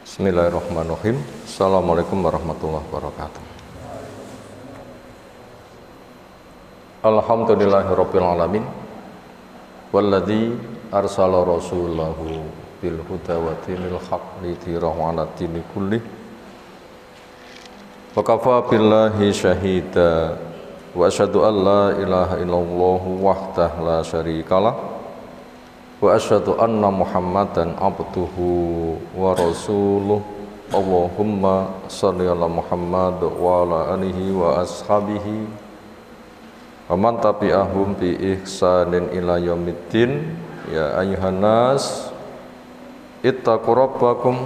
Bismillahirrahmanirrahim. Assalamualaikum warahmatullahi wabarakatuh. Alhamdulillahirabbil alamin. Walladzi arsala rasulahu bil huda wa dinil haqq lidhirahu 'ala dini kullih. Wa kafa billahi syahida wa asyhadu an la ilaha illallah wahdahu la syarikalah wa asyhadu anna Muhammadan abduhu wa rasuluh. Allahumma shalli ala Muhammad wa ala alihi wa ashabihi wa man tabi'ahum bi ihsanin ila yaumiddin. Ya ayyuhan nas ittaqu rabbakum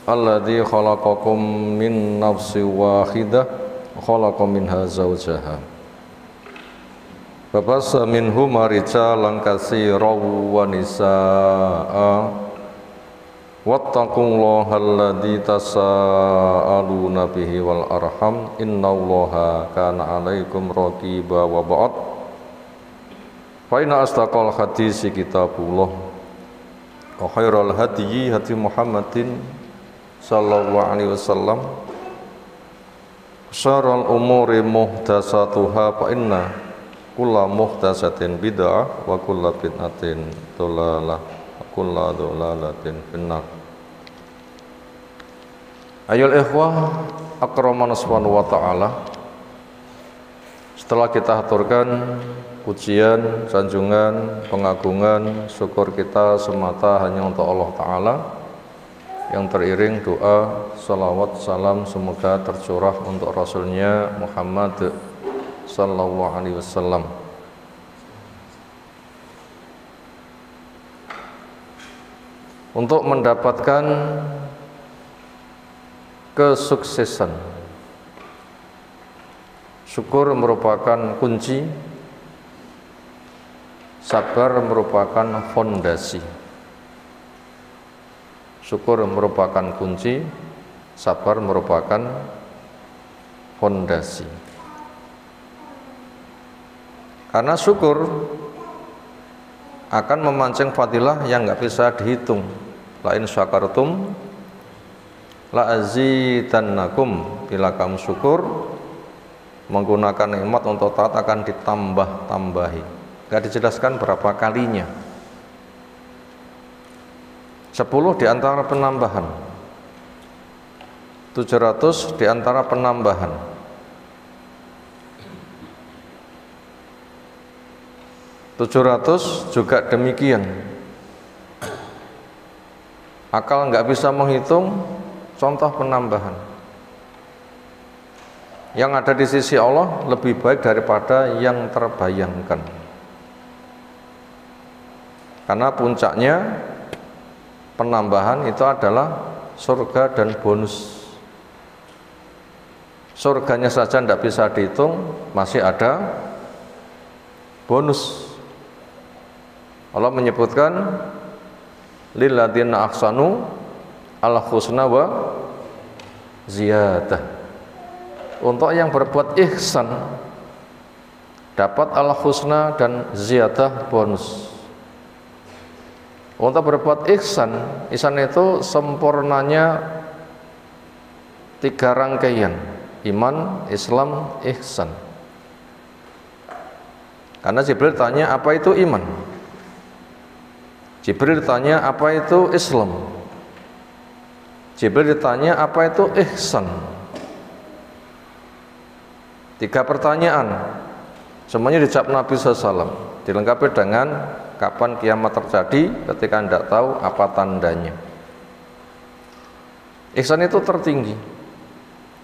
alladzi khalaqakum min nafsin wahidah wa khalaqa minha zawjaha Babasa minhuma rijalan katsiran wa nisaa'a wattaqullaha alladzi tasaaluna bihi wal arham innallaha kana 'alaikum raqiba wa ba'd. Fa inna astaqal hadisi kitabullah wa khairal hadyi hadi Muhammadin sallallahu alaihi wasallam syarrul umuri muhdatsatuha fa inna kulla muhdatsatin bid'ah wa kulla bid'atin dhalalah wa kulla dhalalatin finnar. Ayol ikhwah akramana subhanahu wa ta'ala, setelah kita haturkan pujian, sanjungan, pengagungan, syukur kita semata hanya untuk Allah Ta'ala, yang teriring doa, salawat, salam semoga tercurah untuk Rasulnya Muhammad sallallahu alaihi wasallam. Untuk mendapatkan kesuksesan, syukur merupakan kunci, sabar merupakan fondasi. Syukur merupakan kunci, sabar merupakan fondasi. Karena syukur akan memancing fadilah yang nggak bisa dihitung. La in syakartum la azidannakum. Bila kamu syukur menggunakan nikmat untuk taat akan ditambah-tambahi. Nggak dijelaskan berapa kalinya. 10 di antara penambahan, 700 di antara penambahan, 700 juga demikian. Akal nggak bisa menghitung contoh penambahan. Yang ada di sisi Allah lebih baik daripada yang terbayangkan. Karena puncaknya penambahan itu adalah surga dan bonus. Surganya saja tidak bisa dihitung, masih ada bonus. Allah menyebutkan lilladzina ahsanu al husna wa ziyadah. Untuk yang berbuat ihsan dapat al husna dan ziyadah bonus. Untuk berbuat ihsan, ihsan itu sempurnanya 3 rangkaian: iman, Islam, ihsan. Karena Jibril tanya apa itu iman, Jibril ditanya apa itu Islam, Jibril ditanya apa itu ihsan. 3 pertanyaan semuanya dijawab Nabi SAW, dilengkapi dengan kapan kiamat terjadi, ketika tidak tahu apa tandanya. Ihsan itu tertinggi,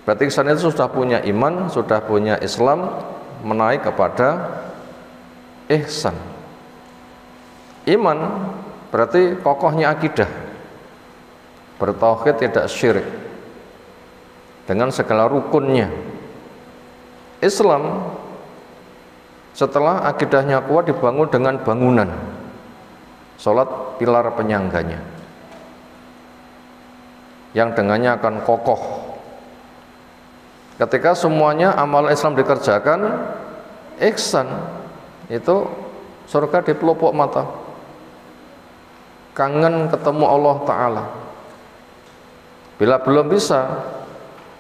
berarti ihsan itu sudah punya iman, sudah punya Islam, menaik kepada ihsan. Iman berarti kokohnya akidah, bertauhid tidak syirik dengan segala rukunnya. Islam setelah akidahnya kuat dibangun dengan bangunan, sholat pilar penyangganya, yang dengannya akan kokoh. Ketika semuanya amal Islam dikerjakan, ihsan itu surga di pelupuk mata. Kangen ketemu Allah Ta'ala. Bila belum bisa,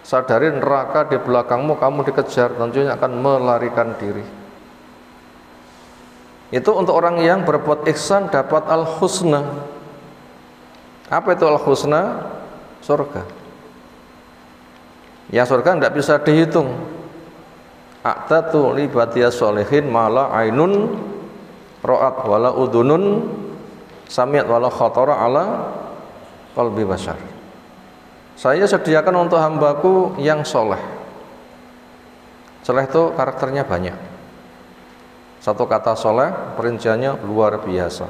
sadari neraka di belakangmu, kamu dikejar, tentunya akan melarikan diri. Itu untuk orang yang berbuat ihsan dapat al-husna. Apa itu al-husna? Surga. Ya surga tidak bisa dihitung. A'tatu li ibadiyas sholihin mala ainun ra'at wala udunun sami'at wala khatara ala qalbi bashar. Saya sediakan untuk hambaku yang soleh. Soleh itu karakternya banyak. Satu kata soleh perinciannya luar biasa.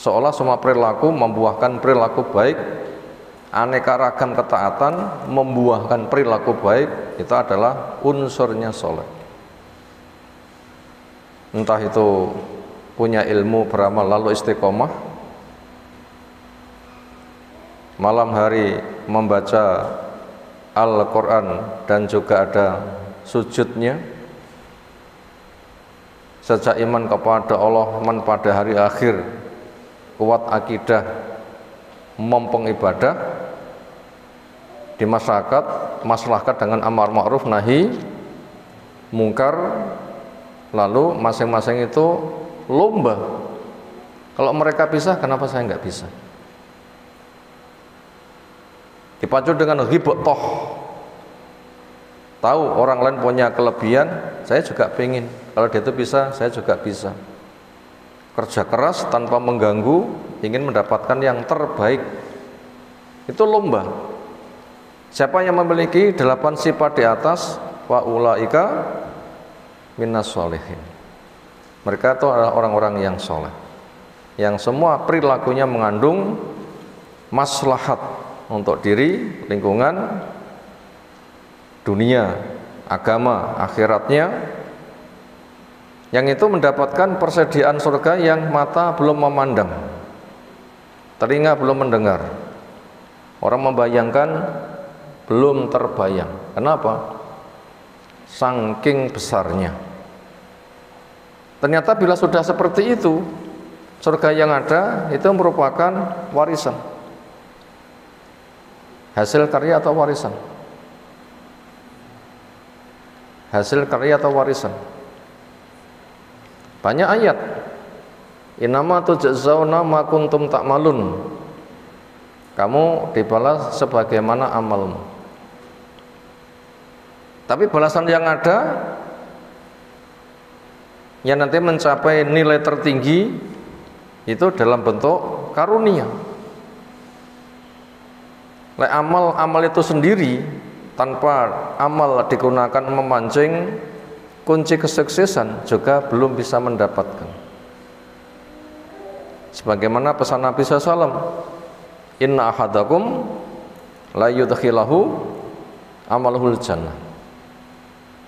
Seolah semua perilaku membuahkan perilaku baik, aneka ragam ketaatan membuahkan perilaku baik, itu adalah unsurnya soleh. Entah itu punya ilmu, beramal lalu istiqomah, malam hari membaca Al-Quran dan juga ada sujudnya, sejak iman kepada Allah, iman pada hari akhir, kuat akidah, mempeng ibadah di masyarakat, masyarakat dengan amar ma'ruf nahi mungkar, lalu masing-masing itu lomba. Kalau mereka bisa, kenapa saya nggak bisa? Dipacu dengan ghibtoh, tahu orang lain punya kelebihan, saya juga pengen. Kalau dia itu bisa, saya juga bisa. Kerja keras tanpa mengganggu, ingin mendapatkan yang terbaik. Itu lomba. Siapa yang memiliki 8 sifat di atas, wa ulaika minas sholihin. Mereka itu adalah orang-orang yang soleh, yang semua perilakunya mengandung maslahat untuk diri, lingkungan, dunia, agama, akhiratnya, yang itu mendapatkan persediaan surga yang mata belum memandang, telinga belum mendengar, orang membayangkan belum terbayang. Kenapa? Saking besarnya. Ternyata bila sudah seperti itu, surga yang ada itu merupakan warisan, hasil karya atau warisan, hasil karya atau warisan. Banyak ayat, innama tujzauna ma kuntum ta'malun, kamu dibalas sebagaimana amalmu. Tapi balasan yang ada yang nanti mencapai nilai tertinggi itu dalam bentuk karunia. Amal itu sendiri tanpa amal digunakan memancing kunci kesuksesan juga belum bisa mendapatkan. Sebagaimana pesan Nabi SAW, inna ahadakum la yudkhilahu amaluhul jannah.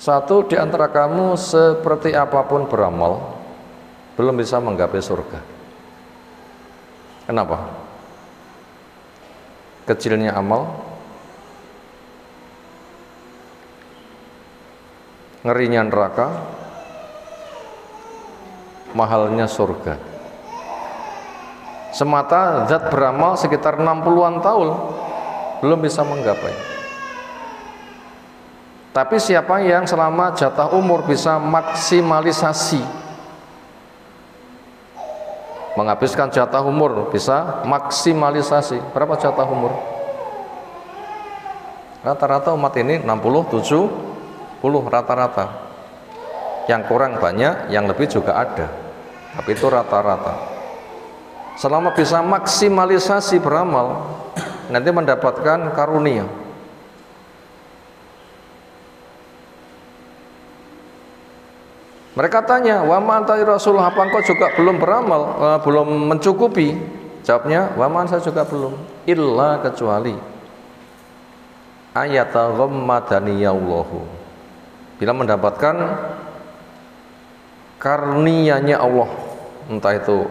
Satu di antara kamu seperti apapun beramal belum bisa menggapai surga. Kenapa? Kecilnya amal, ngerinya neraka, mahalnya surga. Semata zat beramal sekitar 60-an tahun belum bisa menggapai. Tapi siapa yang selama jatah umur bisa maksimalisasi, menghabiskan jatah umur bisa maksimalisasi. Berapa jatah umur? Rata-rata umat ini 60, 70 rata-rata. Yang kurang banyak, yang lebih juga ada, tapi itu rata-rata. Selama bisa maksimalisasi beramal, nanti mendapatkan karunia. Mereka tanya, wa ma anta Rasulullah, apa engkau juga belum beramal, belum mencukupi? Jawabnya, wa ma saya juga belum, illa kecuali ayata ghammadaniyallahu, bila mendapatkan karunia-Nya Allah, entah itu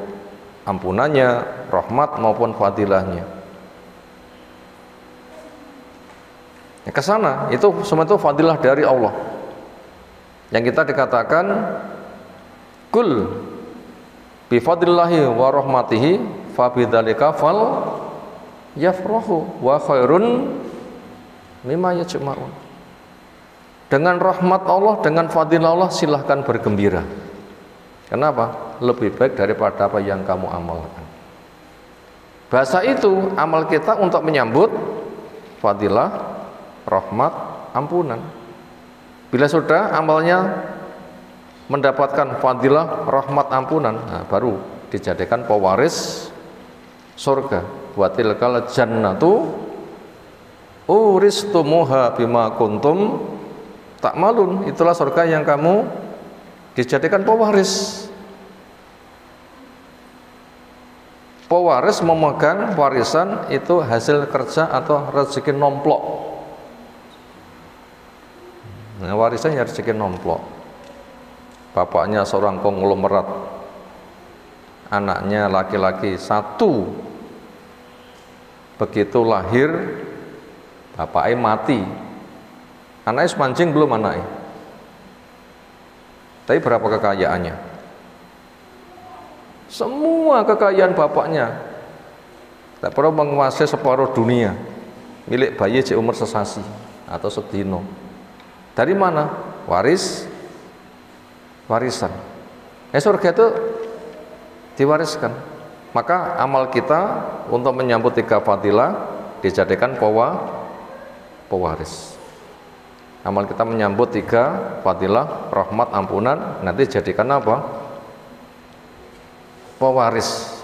ampunannya, rahmat maupun fadilahnya. Ke sana, itu semua itu fadilah dari Allah. Yang kita dikatakan kul bi fadlillahi wa rahmatihi fa bidzalika fal yafrahu wa khairun mimma yajma'un. Dengan rahmat Allah, dengan fadilah Allah silahkan bergembira. Kenapa? Lebih baik daripada apa yang kamu amalkan. Bahasa itu amal kita untuk menyambut fadilah, rahmat, ampunan. Bila sudah amalnya mendapatkan fadilah, rahmat, ampunan, nah, baru dijadikan pewaris surga. Wa tilkal jannatu uristumuha bima kuntum ta'malun. Itulah surga yang kamu dijadikan pewaris. Pewaris memegang warisan itu hasil kerja atau rezeki nomplok. Nah, warisan ya rezeki nomplok. Bapaknya seorang konglomerat, anaknya laki-laki satu. Begitu lahir, bapaknya mati. Anaknya semancing belum anaknya. Tapi berapa kekayaannya? Semua kekayaan bapaknya. Tak perlu menguasai separuh dunia. Milik bayi di umur sesasi atau sedino. Dari mana? Warisan. Surga itu diwariskan. Maka amal kita untuk menyambut 3 fadilah dijadikan pewaris. Amal kita menyambut 3 fadilah, rahmat, ampunan, nanti jadikan apa? Pewaris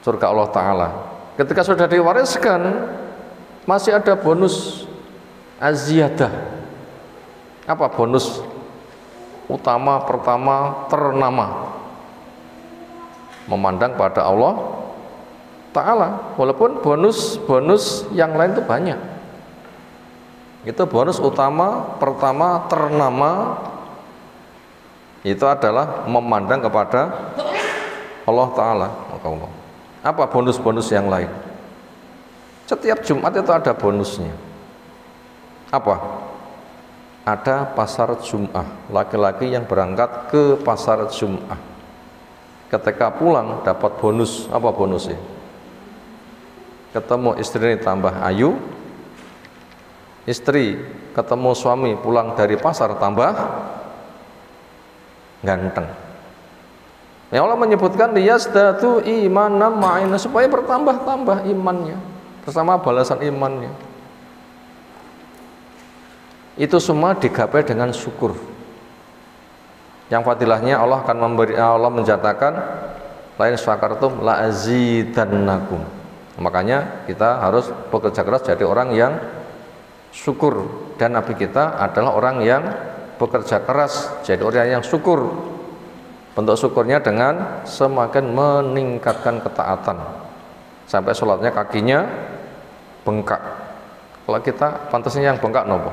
surga Allah Ta'ala. Ketika sudah diwariskan, masih ada bonus aziyadah. Apa bonus utama, pertama, ternama? Memandang pada Allah Ta'ala. Walaupun bonus yang lain itu banyak. Itu bonus utama, pertama, ternama, itu adalah memandang kepada Allah Ta'ala. Apa bonus-bonus yang lain? Setiap Jumat itu ada bonusnya. Apa? Ada pasar Jum'ah. Laki-laki yang berangkat ke pasar Jum'ah, ketika pulang dapat bonus. Apa bonusnya? Ketemu istri tambah ayu, istri ketemu suami pulang dari pasar tambah ganteng. Ya Allah menyebutkan liyazdadu imanan ma'ina, supaya bertambah-tambah imannya bersama balasan imannya. Itu semua digapai dengan syukur. Yang fadilahnya Allah akan memberi, Allah menjatakan lain syakartum la azidannakum. Makanya kita harus bekerja keras jadi orang yang syukur, dan Nabi kita adalah orang yang bekerja keras jadi orang yang syukur. Bentuk syukurnya dengan semakin meningkatkan ketaatan sampai sholatnya kakinya bengkak. Kalau kita pantasnya yang bengkak nopo?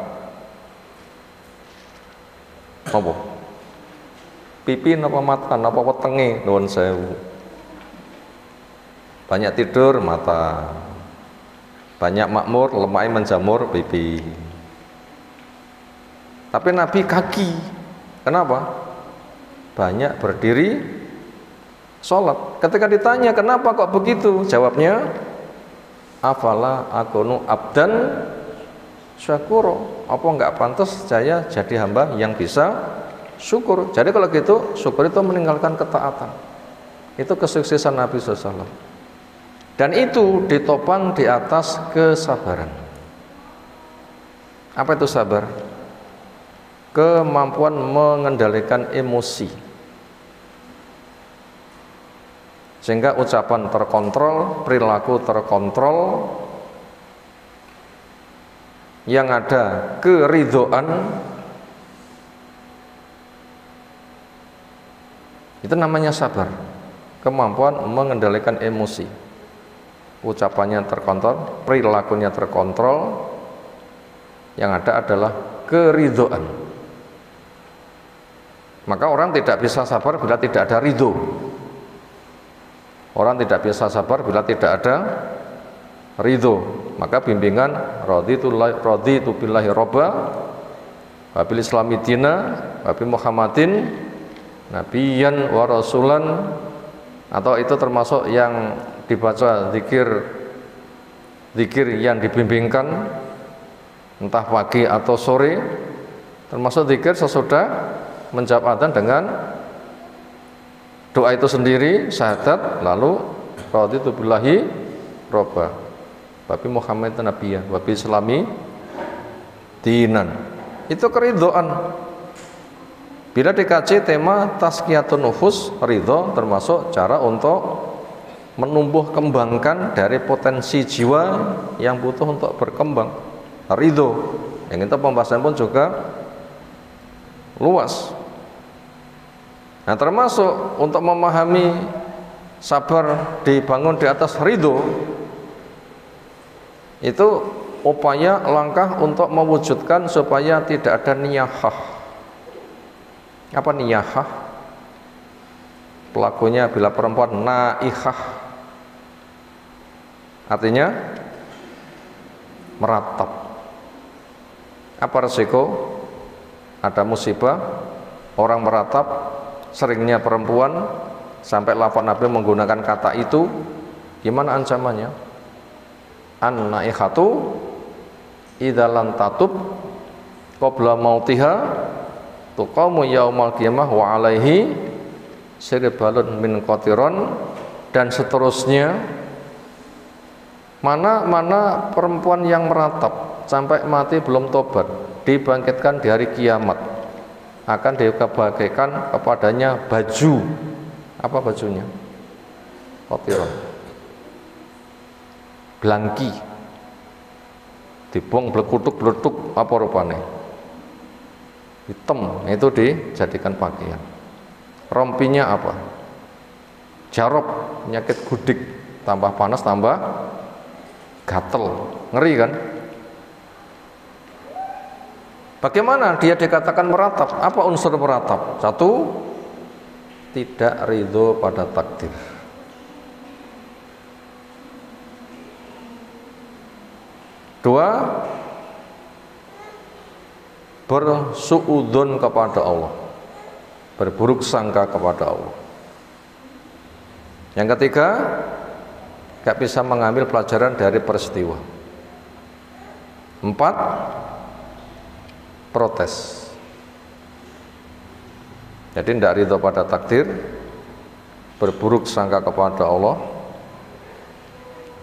Pipi napa mata napa wetenge nuwun sewu. Banyak tidur mata, banyak makmur lemai menjamur pipi. Tapi Nabi kaki. Kenapa? Banyak berdiri sholat. Ketika ditanya kenapa kok begitu, jawabnya afala akunu abdan syakuro. Apa enggak pantas saya jadi hamba yang bisa syukur. Jadi kalau gitu syukur itu meninggalkan ketaatan. Itu kesuksesan Nabi SAW. Dan itu ditopang di atas kesabaran. Apa itu sabar? Kemampuan mengendalikan emosi, sehingga ucapan terkontrol, perilaku terkontrol, yang ada keridhaan. Itu namanya sabar. Kemampuan mengendalikan emosi, ucapannya terkontrol, perilakunya terkontrol, yang ada adalah keridhaan. Maka orang tidak bisa sabar bila tidak ada ridho. Orang tidak bisa sabar bila tidak ada ridho. Maka bimbingan raditu billahi robba wa bil islami dina wa bi muhammadin nabiyyan wa rasulan, atau itu termasuk yang dibaca zikir zikir yang dibimbingkan entah pagi atau sore, termasuk zikir sesudah menjawab adzan dengan doa itu sendiri, syahadat, lalu raditu billahi robba wabi Muhammad nabiyya wabi islami dinan. Itu keridhaan. Bila dikaji tema tazkiyatun nufus, ridho termasuk cara untuk menumbuh kembangkan dari potensi jiwa yang butuh untuk berkembang. Ridho, yang itu pembahasan pun juga luas. Nah, termasuk untuk memahami sabar dibangun di atas ridho, itu upaya langkah untuk mewujudkan supaya tidak ada niyahah. Apa niyahah? Pelakunya bila perempuan naihah, artinya meratap. Apa resiko? Ada musibah, orang meratap, seringnya perempuan, sampai lafaz Nabi menggunakan kata itu. Gimana ancamannya? An-naihatu idza lam tatub qabla mautiha tuqamu yaumal qiyamah wa alaihi sirbalun min qatiron, dan seterusnya. Mana perempuan yang meratap sampai mati belum tobat, dibangkitkan di hari kiamat, akan dibagikan kepadanya baju. Apa bajunya? Qatiron, blangki, dibuang blekutuk-blekutuk apa rupanya, hitam, itu dijadikan pakaian. Rompinya apa? Jarop, penyakit gudik, tambah panas tambah gatel, ngeri kan? Bagaimana dia dikatakan meratap? Apa unsur meratap? Satu, tidak ridho pada takdir. Dua, bersuudzon kepada Allah, berburuk sangka kepada Allah. Yang ketiga, gak bisa mengambil pelajaran dari peristiwa. Empat, protes. Jadi tidak ridho pada takdir, berburuk sangka kepada Allah,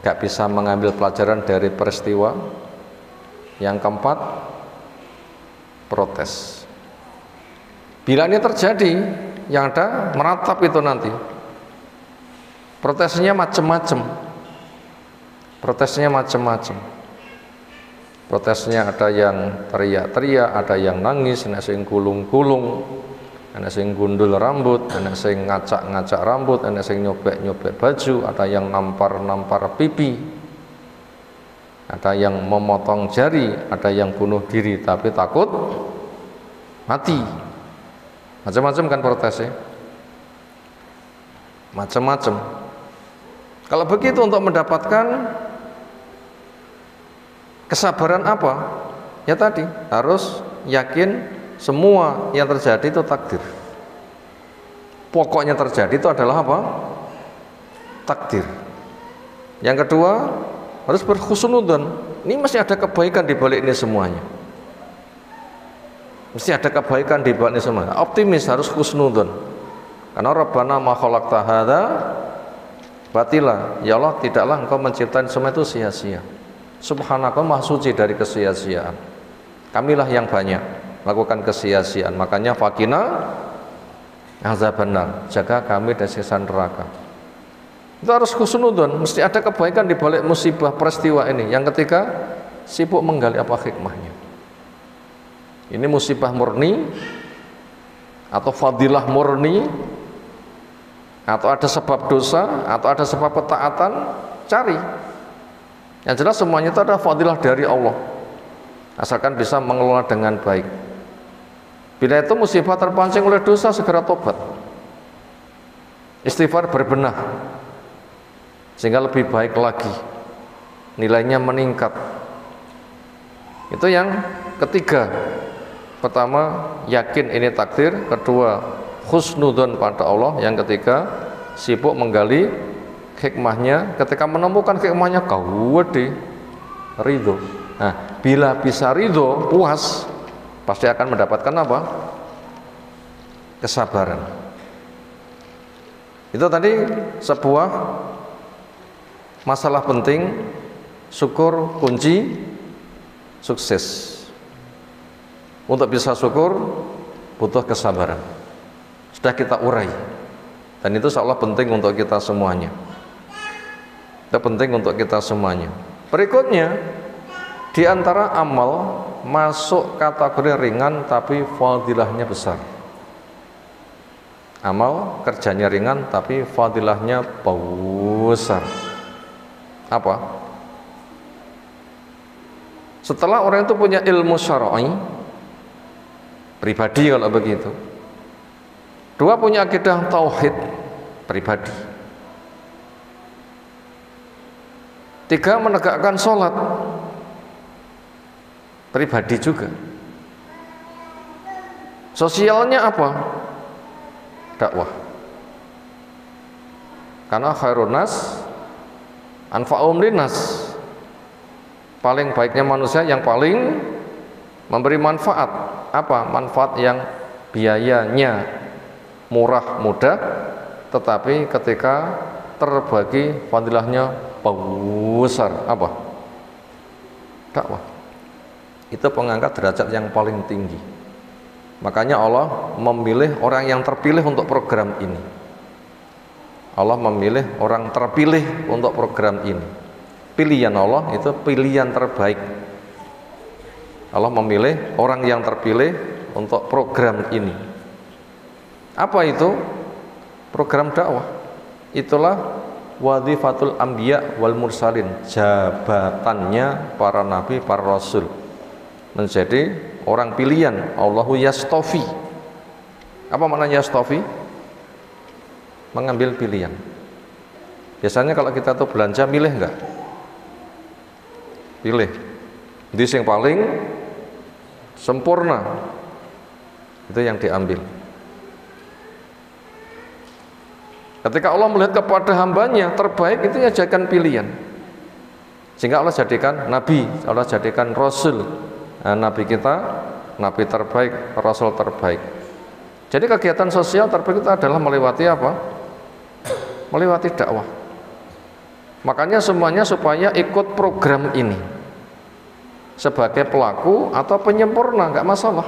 gak bisa mengambil pelajaran dari peristiwa. Yang keempat, protes. Bila ini terjadi, yang ada meratap itu nanti. Protesnya macam-macam. Protesnya macam-macam. Protesnya ada yang teriak-teriak, ada yang nangis, ada yang gulung-gulung, ada yang gundul rambut, ada yang ngacak-ngacak rambut, ada yang nyobek-nyobek baju, ada yang nampar-nampar pipi, ada yang memotong jari, ada yang bunuh diri tapi takut mati. Macam-macam kan protesnya, macam-macam. Kalau begitu, untuk mendapatkan kesabaran apa? Ya tadi, harus yakin semua yang terjadi itu takdir. Pokoknya terjadi itu adalah apa? Takdir. Yang kedua, harus berhusnudzon. Ini masih ada kebaikan di balik ini semuanya. Mesti ada kebaikan di balik ini semuanya. Optimis, harus husnudzon. Karena Rabbana ma khalaqta hadza batila. Ya Allah, tidaklah Engkau menciptakan semua itu sia-sia. Subhanaka, maha suci dari kesia-siaan. Kamilah yang banyak melakukan kesia-siaan. Makanya fakina azabannar, jaga kami dari siksa neraka. Itu harus husnudzon, mesti ada kebaikan di balik musibah peristiwa ini. Yang ketiga, sibuk menggali apa hikmahnya. Ini musibah murni atau fadilah murni, atau ada sebab dosa, atau ada sebab ketaatan, cari. Yang jelas semuanya itu ada fadilah dari Allah, asalkan bisa mengelola dengan baik. Bila itu musibah terpancing oleh dosa, segera tobat, istighfar, berbenah, sehingga lebih baik lagi, nilainya meningkat. Itu yang ketiga. Pertama, yakin ini takdir. Kedua, husnudzon pada Allah. Yang ketiga, sibuk menggali hikmahnya. Ketika menemukan hikmahnya, kawede, ridho. Nah, bila bisa ridho, puas, pasti akan mendapatkan apa? Kesabaran. Itu tadi sebuah masalah penting. Syukur kunci sukses. Untuk bisa syukur butuh kesabaran. Sudah kita urai. Dan itu seolah penting untuk kita semuanya. Itu penting untuk kita semuanya. Berikutnya, di antara amal masuk kategori ringan tapi fadilahnya besar. Amal kerjanya ringan tapi fadilahnya besar. Apa? Setelah orang itu punya ilmu syar'i, pribadi kalau begitu. Dua, punya akidah tauhid, pribadi. Tiga, menegakkan sholat, pribadi juga. Sosialnya apa? Dakwah. Karena khairun nas anfa'uhum linnas. Paling baiknya manusia yang paling memberi manfaat. Apa? Manfaat yang biayanya murah mudah, tetapi ketika terbagi fadilahnya besar. Apa? Dakwah. Itu pengangkat derajat yang paling tinggi. Makanya Allah memilih orang yang terpilih untuk program ini. Allah memilih orang terpilih untuk program ini. Pilihan Allah itu pilihan terbaik. Allah memilih orang yang terpilih untuk program ini. Apa itu? Program dakwah. Itulah wadhifatul anbiya wal mursalin, jabatannya para nabi, para rasul, menjadi orang pilihan. Allahu yastofi. Apa maknanya yastofi? Mengambil pilihan. Biasanya kalau kita tuh belanja, milih enggak? Pilih. Di yang paling sempurna, itu yang diambil. Ketika Allah melihat kepada hambanya terbaik, itu ya jadikan pilihan. Sehingga Allah jadikan nabi, Allah jadikan rasul. Nah, nabi kita, nabi terbaik, rasul terbaik. Jadi kegiatan sosial terbaik itu adalah melewati apa? Melewati dakwah. Makanya semuanya supaya ikut program ini. Sebagai pelaku atau penyempurna, nggak masalah.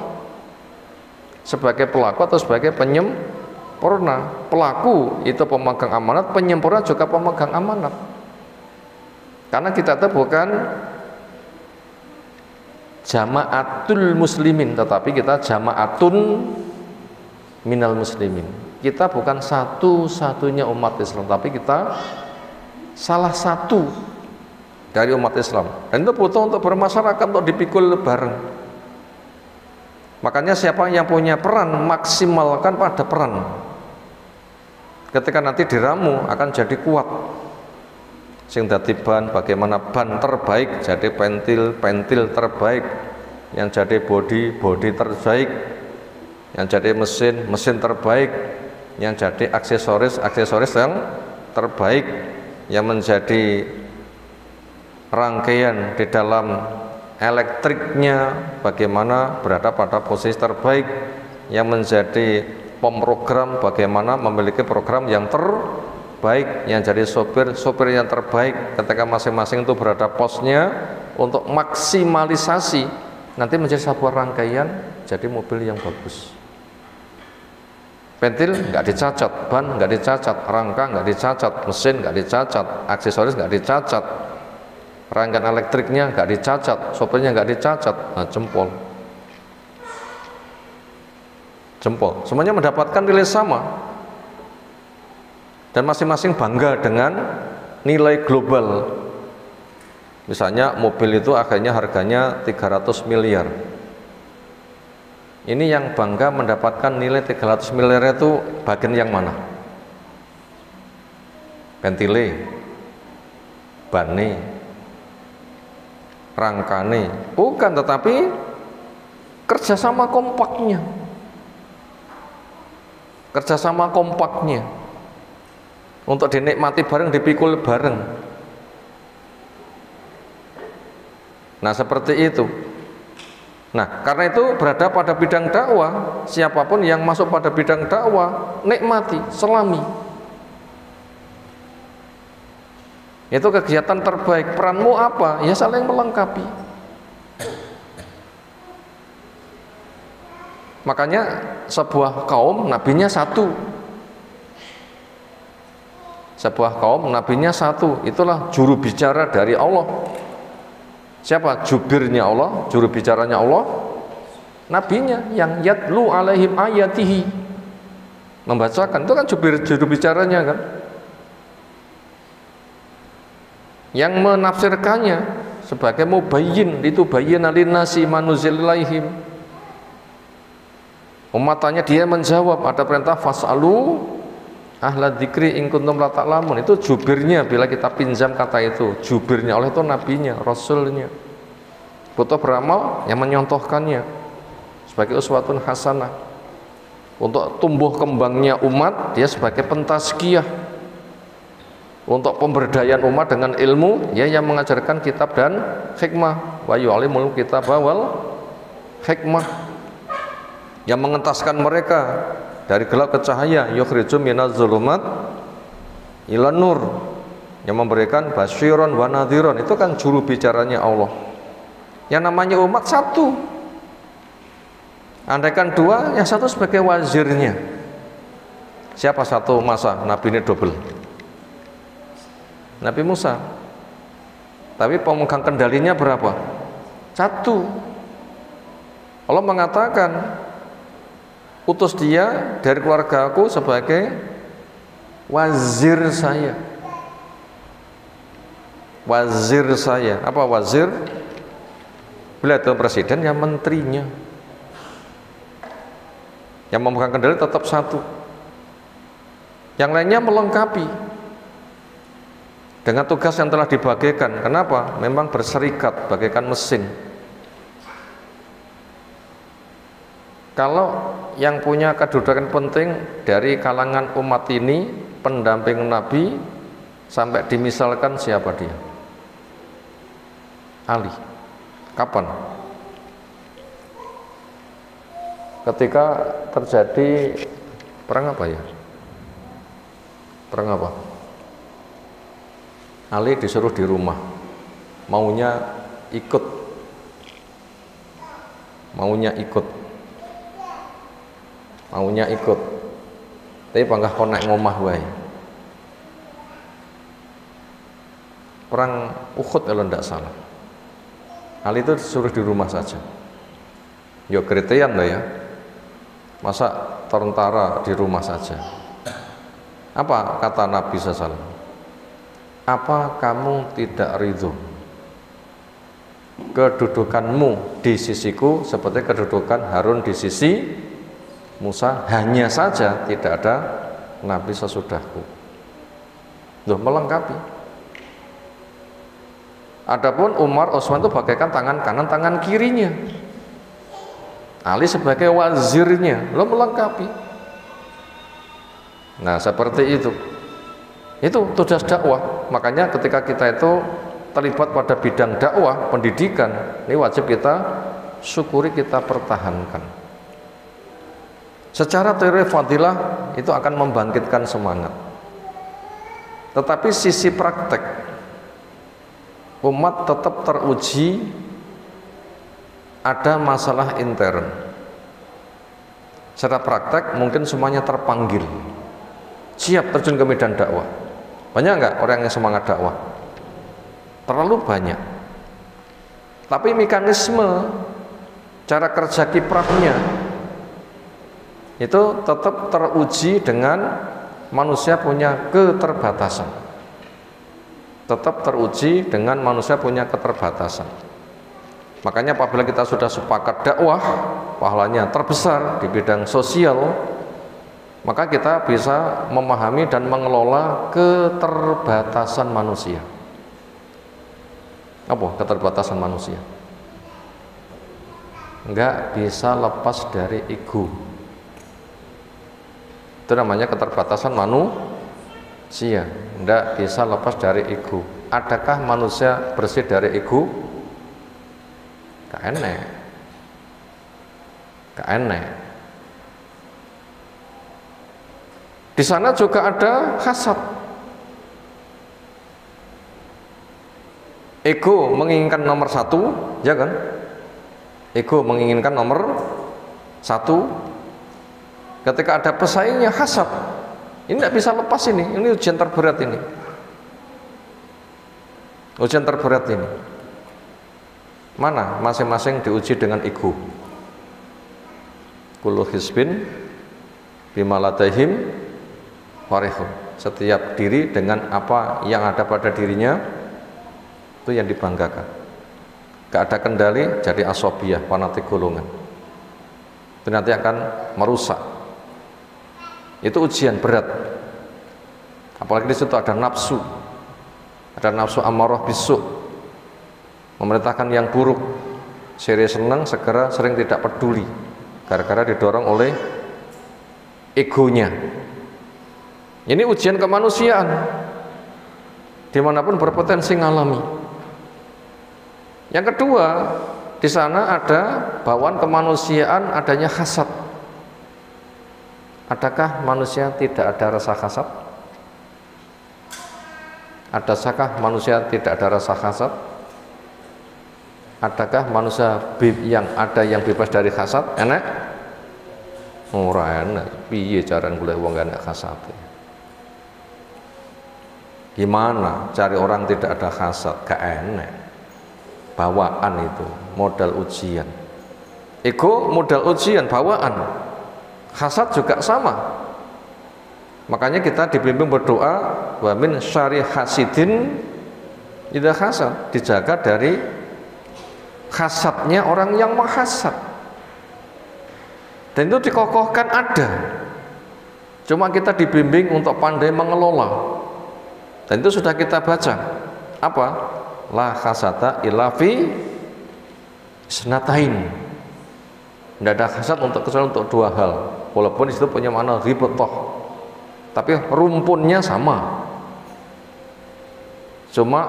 Sebagai pelaku atau sebagai penyempurna. Pelaku itu pemegang amanat, penyempurna juga pemegang amanat. Karena kita itu bukan jamaatul muslimin, tetapi kita jamaatun minal muslimin. Kita bukan satu-satunya umat Islam, tapi kita salah satu dari umat Islam. Dan itu butuh untuk bermasyarakat, untuk dipikul bareng. Makanya siapa yang punya peran, maksimalkan pada peran. Ketika nanti diramu akan jadi kuat. Sing dadi ban, bagaimana ban terbaik jadi pentil terbaik, yang jadi bodi terbaik, yang jadi mesin terbaik, yang jadi aksesoris yang terbaik, yang menjadi rangkaian di dalam elektriknya bagaimana berada pada posisi terbaik, yang menjadi pemrogram bagaimana memiliki program yang terbaik, yang jadi sopir yang terbaik ketika masing-masing itu berada posnya untuk maksimalisasi nanti menjadi sebuah rangkaian jadi mobil yang bagus. Pentil nggak dicacat, ban nggak dicacat, rangka nggak dicacat, mesin nggak dicacat, aksesoris nggak dicacat, rangkaian elektriknya nggak dicacat, sopirnya nggak dicacat. Nah, jempol, semuanya mendapatkan nilai sama dan masing-masing bangga dengan nilai global. Misalnya mobil itu akhirnya harganya 300 miliar. Ini yang bangga mendapatkan nilai 300 miliar itu bagian yang mana? Ventile, bane, rangkane, bukan, tetapi kerjasama kompaknya, untuk dinikmati bareng, dipikul bareng. Nah seperti itu. Nah karena itu berada pada bidang dakwah, siapapun yang masuk pada bidang dakwah nikmati, selami. Itu kegiatan terbaik. Peranmu apa? Ya saling melengkapi. Makanya sebuah kaum nabinya satu. Sebuah kaum nabinya satu. Itulah juru bicara dari Allah. Siapa? Jubirnya Allah, juru bicaranya Allah, nabinya yang yatlu alaihim ayatihi, membacakan. Itu kan juru bicaranya kan, yang menafsirkannya sebagai mubayyin, itu bayyana linnasi manuzil ilaihim. Umatannya dia menjawab, ada perintah fasalu ahla dzikri in kuntum la ta'lamun. Itu jubirnya, bila kita pinjam kata itu, jubirnya oleh itu nabinya, rasulnya. Butuh beramal yang menyontohkannya sebagai uswatun hasanah. Untuk tumbuh kembangnya umat, dia sebagai pentazkiyah. Untuk pemberdayaan umat dengan ilmu, ya yang mengajarkan kitab dan hikmah. Wa yu'allimul kitaba wal hikmah, yang mengentaskan mereka dari gelap ke cahaya, yukhrijum minaz zulumat ilan nur, yang memberikan basyiron wa nadhiron. Itu kan juru bicaranya Allah. Yang namanya umat satu. Andaikan dua, yang satu sebagai wazirnya. Siapa satu masa? Nabi ini double. Nabi Musa. Tapi pemegang kendalinya berapa? Satu. Allah mengatakan, utus dia dari keluarga aku sebagai wazir saya. Wazir saya. Apa wazir? Bila itu presiden, yang menterinya. Yang memegang kendali tetap satu. Yang lainnya melengkapi dengan tugas yang telah dibagikan. Kenapa? Memang berserikat bagaikan mesin. Kalau yang punya kedudukan penting dari kalangan umat ini, pendamping Nabi, sampai dimisalkan siapa dia? Ali. Kapan? Ketika terjadi perang apa ya? Perang apa? Ali disuruh di rumah, maunya ikut, tapi panggah konek ngomah wae. Perang Uhud kalau tidak salah, Ali itu disuruh di rumah saja. Ya kritean lah ya, masa tentara di rumah saja. Apa kata Nabi SAW? Apa kamu tidak ridho kedudukanmu di sisiku seperti kedudukan Harun di sisi Musa? Hanya saja tidak ada Nabi sesudahku. Loh, melengkapi. Adapun Umar, Utsman itu bagaikan tangan kanan, tangan kirinya. Ali sebagai wazirnya, lo melengkapi. Nah, seperti itu. Itu tugas dakwah. Makanya ketika kita itu terlibat pada bidang dakwah, pendidikan, ini wajib kita syukuri, kita pertahankan. Secara teori fadilah itu akan membangkitkan semangat. Tetapi sisi praktek, umat tetap teruji, ada masalah intern. Secara praktek mungkin semuanya terpanggil, siap terjun ke medan dakwah. Banyak enggak orang yang semangat dakwah? Terlalu banyak. Tapi mekanisme cara kerja kiprahnya itu tetap teruji dengan manusia punya keterbatasan. Tetap teruji dengan manusia punya keterbatasan. Makanya apabila kita sudah sepakat dakwah, pahalanya terbesar di bidang sosial, maka kita bisa memahami dan mengelola keterbatasan manusia. Apa keterbatasan manusia? Enggak bisa lepas dari ego. Itu namanya keterbatasan manusia. Enggak bisa lepas dari ego. Adakah manusia bersih dari ego? Gak enek. Gak enek. Di sana juga ada hasad. Ego menginginkan nomor satu, ya kan? Ego menginginkan nomor satu. Ketika ada pesaingnya, hasad. Ini tidak bisa lepas ini ujian terberat ini. Ujian terberat ini. Mana masing-masing diuji dengan ego. Kullu hizbin bima ladaihim farihun. Setiap diri dengan apa yang ada pada dirinya itu yang dibanggakan. Gak ada kendali jadi asobiyah, fanatik golongan. Itu nanti akan merusak. Itu ujian berat. Apalagi di situ ada nafsu. Ada nafsu amarah bisu, memerintahkan yang buruk. Serius senang, segera sering tidak peduli, gara-gara didorong oleh egonya. Ini ujian kemanusiaan, dimanapun berpotensi ngalami. Yang kedua, di sana ada bawaan kemanusiaan, adanya hasad. Adakah manusia tidak ada rasa hasad? Adakah manusia tidak ada rasa hasad? Adakah manusia yang bebas dari hasad? Enak? Ora enak. Piye carane golek wong enak hasad? Gimana cari orang tidak ada hasad? Gak enak. Bawaan itu modal ujian. Ego modal ujian, bawaan. Hasad juga sama. Makanya kita dibimbing berdoa, wa min syarri hasidin idza hasad, dijaga dari hasadnya orang yang menghasad. Dan itu dikokohkan ada. Cuma kita dibimbing untuk pandai mengelola. Dan itu sudah kita baca. Apa? La hasada illa fi isnatain. Tidak ada hasad kecuali untuk dua hal. Walaupun itu punya makna ghibthah, tapi rumpunnya sama. Cuma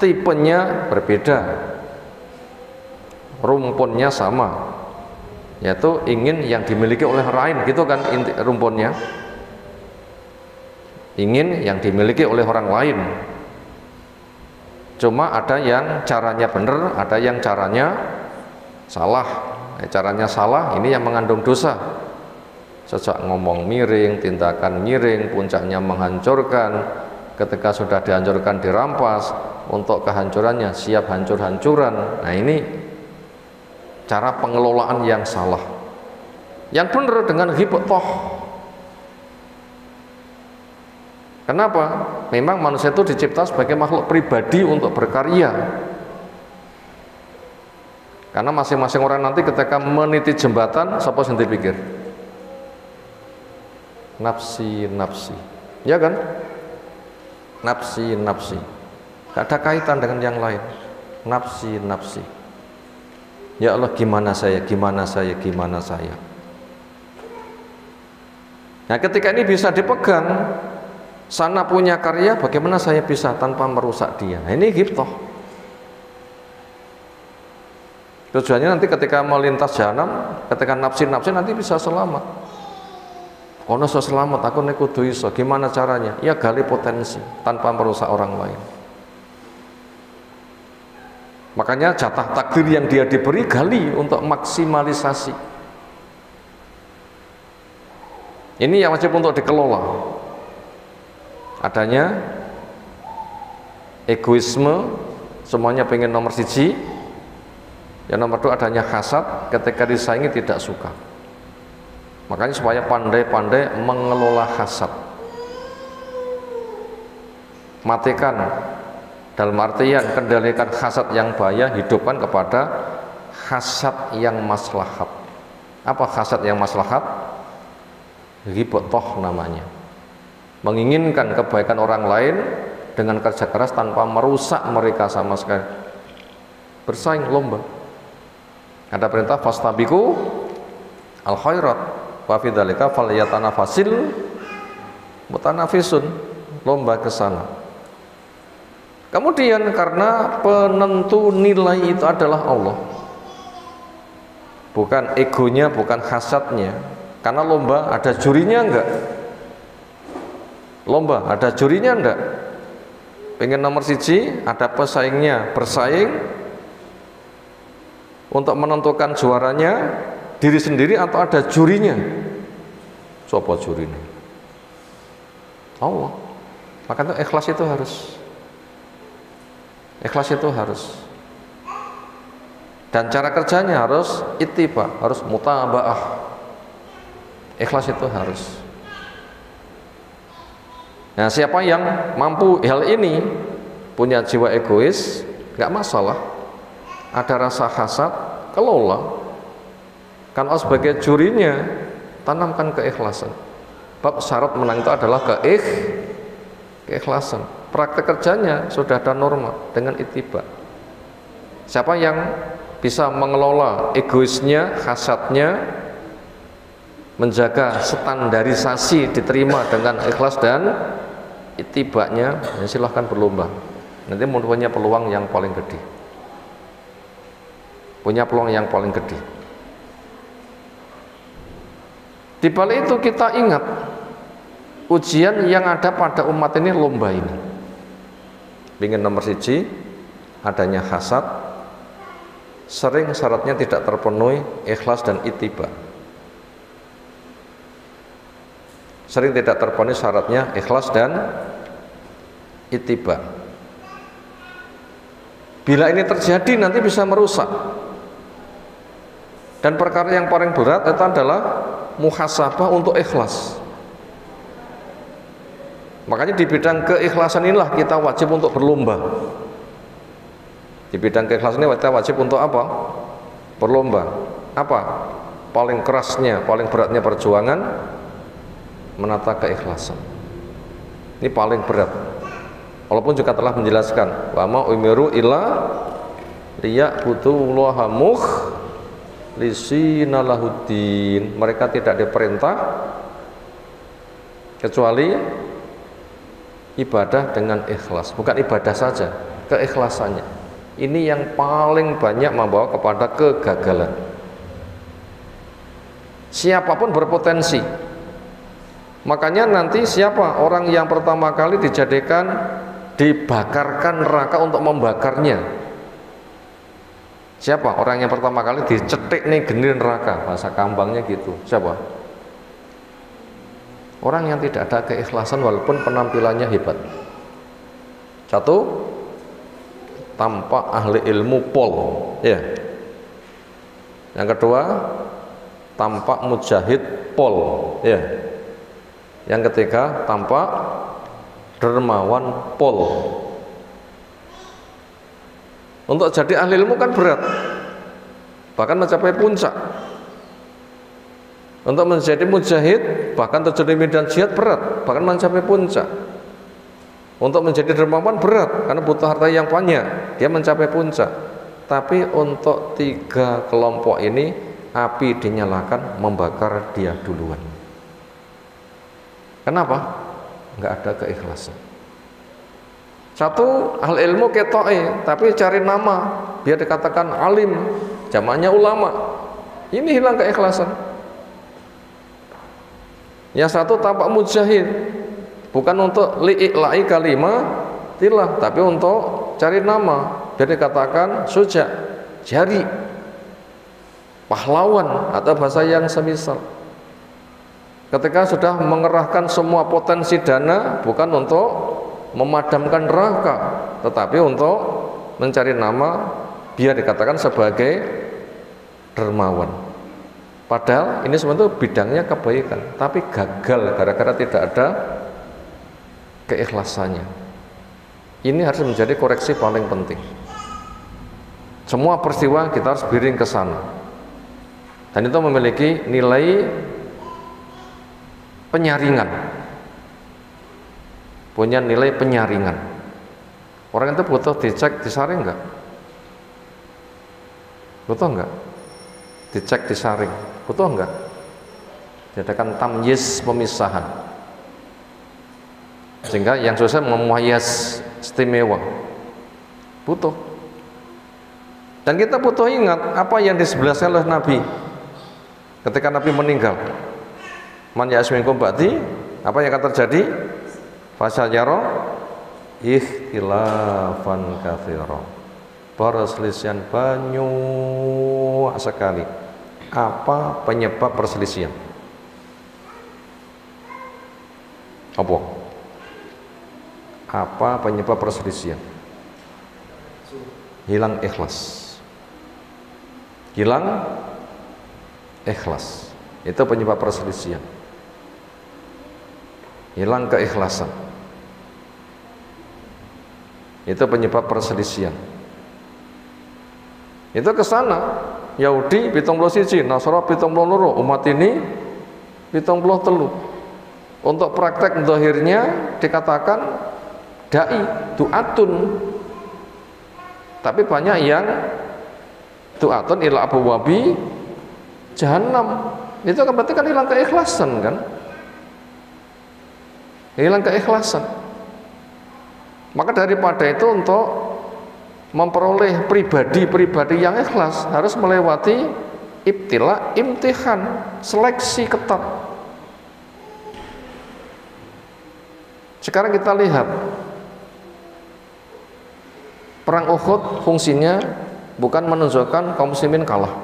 tipenya berbeda. Rumpunnya sama, yaitu ingin yang dimiliki oleh orang lain, gitu kan inti rumpunnya. Ingin yang dimiliki oleh orang lain. Cuma ada yang caranya benar, ada yang caranya salah. Caranya salah, ini yang mengandung dosa. Sejak ngomong miring, tindakan miring, puncaknya menghancurkan. Ketika sudah dihancurkan, dirampas. Untuk kehancurannya siap hancur-hancuran. Nah ini cara pengelolaan yang salah. Yang benar dengan ghibthah. Kenapa? Memang manusia itu dicipta sebagai makhluk pribadi untuk berkarya. Karena masing-masing orang nanti ketika meniti jembatan, siapa yang dipikir? Nafsi, nafsi. Ya kan? Nafsi, nafsi. Gak ada kaitan dengan yang lain. Nafsi, nafsi. Ya Allah, gimana saya, gimana saya, gimana saya. Nah ketika ini bisa dipegang, sana punya karya, bagaimana saya bisa tanpa merusak dia. Nah, ini ghibthah. Tujuannya nanti ketika melintas jahanam, ketika nafsi-nafsi nanti bisa selamat. Ono so selamat, aku nek kudu iso. Gimana caranya? Ya gali potensi tanpa merusak orang lain. Makanya jatah takdir yang dia diberi gali untuk maksimalisasi. Ini yang wajib untuk dikelola. Adanya egoisme, semuanya pengen nomor siji. Yang nomor dua adanya hasad, ketika disaingi tidak suka. Makanya supaya pandai-pandai mengelola hasad. Matikan, dalam artian kendalikan hasad yang bahaya, hidupkan kepada hasad yang maslahat. Apa hasad yang maslahat? Ghibthah namanya. Menginginkan kebaikan orang lain dengan kerja keras tanpa merusak mereka sama sekali. Bersaing lomba. Ada perintah fastabiqu al khairat wa fi dzalika falyatanafasil mutanafisun, lomba ke sana. Kemudian karena penentu nilai itu adalah Allah, bukan egonya, bukan hasadnya. Karena lomba ada jurinya enggak? Lomba ada jurinya enggak? Pengen nomor siji, ada pesaingnya bersaing untuk menentukan juaranya diri sendiri atau ada jurinya? Sopo jurinya? Allah. Maka itu ikhlas itu harus. Ikhlas itu harus. Dan cara kerjanya harus ittiba, harus mutabaah. Ikhlas itu harus. Nah, siapa yang mampu hal ini, punya jiwa egois, nggak masalah. Ada rasa hasad, kelola. Kalau sebagai jurinya, tanamkan keikhlasan. Bab syarat menang itu adalah keikhlasan. Praktek kerjanya sudah ada norma dengan ittiba. Siapa yang bisa mengelola egoisnya, hasadnya, menjaga standarisasi diterima dengan ikhlas dan ittibanya, ya silahkan berlomba. Nanti punya peluang yang paling gede. Punya peluang yang paling gede. Di balik itu kita ingat ujian yang ada pada umat ini, lomba ini. Ingin nomor siji, adanya hasad, sering syaratnya tidak terpenuhi, ikhlas dan ittiba. Sering tidak terpenuhi syaratnya ikhlas dan ittiba. Bila ini terjadi nanti bisa merusak. Dan perkara yang paling berat itu adalah muhasabah untuk ikhlas. Makanya di bidang keikhlasan inilah kita wajib untuk berlomba. Di bidang keikhlasan ini kita wajib untuk apa? Berlomba. Apa? Paling kerasnya, paling beratnya perjuangan menata keikhlasan. Ini paling berat. Walaupun juga telah menjelaskan, wa ma umiru illa liya'budullaha mukhlisina lahuddin. Mereka tidak diperintah kecuali ibadah dengan ikhlas. Bukan ibadah saja, keikhlasannya. Ini yang paling banyak membawa kepada kegagalan. Siapapun berpotensi. Makanya nanti siapa orang yang pertama kali dibakarkan neraka untuk membakarnya? Siapa orang yang pertama kali dicetik nih gendir neraka? Bahasa kambangnya gitu. Siapa? Orang yang tidak ada keikhlasan walaupun penampilannya hebat. Satu, tampak ahli ilmu pol, ya. Yang kedua, tampak mujahid pol, ya. Yang ketiga, tampak dermawan pol. Untuk jadi ahli ilmu kan berat, bahkan mencapai puncak. Untuk menjadi mujahid, bahkan terjun medan jihad berat, bahkan mencapai puncak. Untuk menjadi dermawan berat, karena butuh harta yang banyak, dia mencapai puncak. Tapi untuk tiga kelompok ini, api dinyalakan, membakar dia duluan. Kenapa? Nggak ada keikhlasan. Satu, ahli ilmu ketoe, tapi cari nama, biar dikatakan alim, jamaknya ulama. Ini hilang keikhlasan. Yang satu tampak mujahid, bukan untuk li'i'la'i kalimatillah, tapi untuk cari nama, biar dikatakan suja, jari, pahlawan, atau bahasa yang semisal. Ketika sudah mengerahkan semua potensi dana, bukan untuk memadamkan neraka, tetapi untuk mencari nama, biar dikatakan sebagai dermawan. Padahal ini semua itu bidangnya kebaikan, tapi gagal gara-gara tidak ada keikhlasannya. Ini harus menjadi koreksi paling penting. Semua peristiwa kita harus biring ke sana. Dan itu memiliki nilai penyaringan. Punya nilai penyaringan. Orang itu butuh dicek, disaring enggak? Butuh enggak? Dicek, disaring. Butuh enggak? Diadakan tamyiz, pemisahan. Sehingga yang susah memuayas istimewa. Butuh. Dan kita butuh ingat apa yang disebelaskan oleh Nabi. Ketika Nabi meninggal, man ya'isminkum ba'di, apa yang akan terjadi? Fasyayara ikhtilafan katsira. Perselisihan banyak sekali. Apa penyebab perselisihan? Apa penyebab perselisihan? Hilang ikhlas. Hilang ikhlas. Itu penyebab perselisihan. Hilang keikhlasan. Itu penyebab perselisihan. Itu ke sana. Yahudi 71, Nasara 72, umat ini 73. Untuk praktek zahirnya dikatakan dai, du'atun. Tapi banyak yang du'atun ila abwabi jahannam. Itu kan berarti kan hilang keikhlasan kan? Hilang keikhlasan. Maka daripada itu untuk memperoleh pribadi-pribadi yang ikhlas harus melewati ibtila, imtihan, seleksi ketat. Sekarang kita lihat perang Uhud fungsinya bukan menunjukkan kaum muslimin kalah,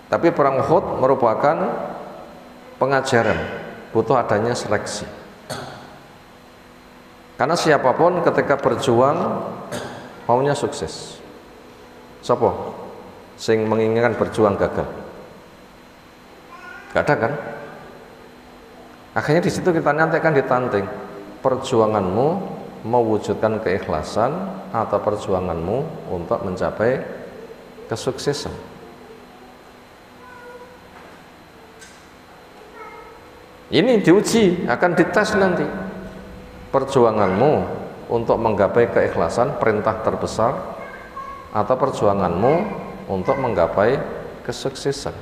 tapi perang Uhud merupakan pengajaran, butuh adanya seleksi. Karena siapapun ketika berjuang maunya sukses. Siapa sing menginginkan berjuang gagal? Gak ada kan? Akhirnya di situ kita nanti akan ditanting. Perjuanganmu mewujudkan keikhlasan atau perjuanganmu untuk mencapai kesuksesan. Ini diuji, akan dites nanti. Perjuanganmu untuk menggapai keikhlasan, perintah terbesar, atau perjuanganmu untuk menggapai kesuksesan.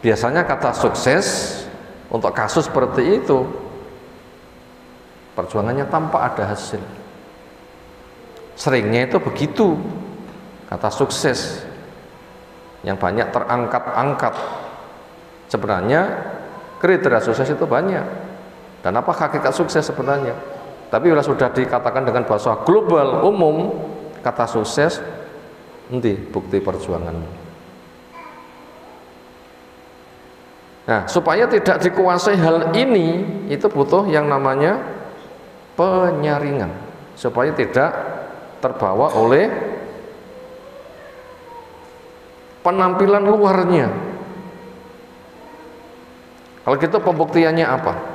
Biasanya kata sukses untuk kasus seperti itu perjuangannya tanpa ada hasil. Seringnya itu begitu kata sukses yang banyak terangkat-angkat. Sebenarnya kriteria sukses itu banyak. Dan apa hakikat sukses sebenarnya? Tapi bila sudah dikatakan dengan bahasa global umum, kata sukses, nanti bukti perjuanganmu. Nah, supaya tidak dikuasai hal ini, itu butuh yang namanya penyaringan, supaya tidak terbawa oleh penampilan luarnya. Kalau gitu pembuktiannya apa?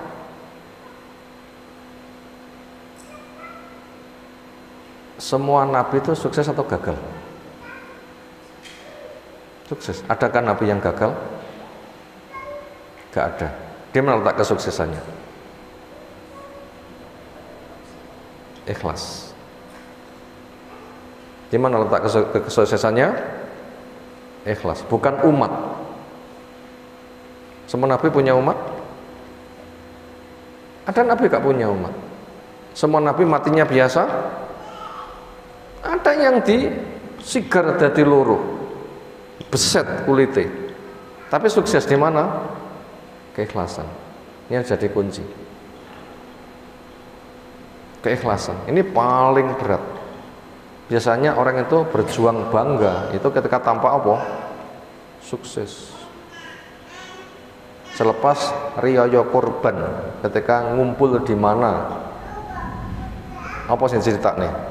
Semua nabi itu sukses atau gagal? Sukses. Adakah nabi yang gagal? Gak ada. Dia mana letak kesuksesannya? Ikhlas. Di mana letak kesuksesannya? Ikhlas. Bukan umat. Semua nabi punya umat? Ada nabi gak punya umat? Semua nabi matinya biasa? Ada yang disigar dadi loro, beset kulite. Tapi sukses di mana? Keikhlasan. Ini yang jadi kunci. Keikhlasan. Ini paling berat. Biasanya orang itu berjuang bangga itu ketika tanpa apa? Sukses. Selepas riyo korban, ketika ngumpul di mana? Apa sing cerita nih?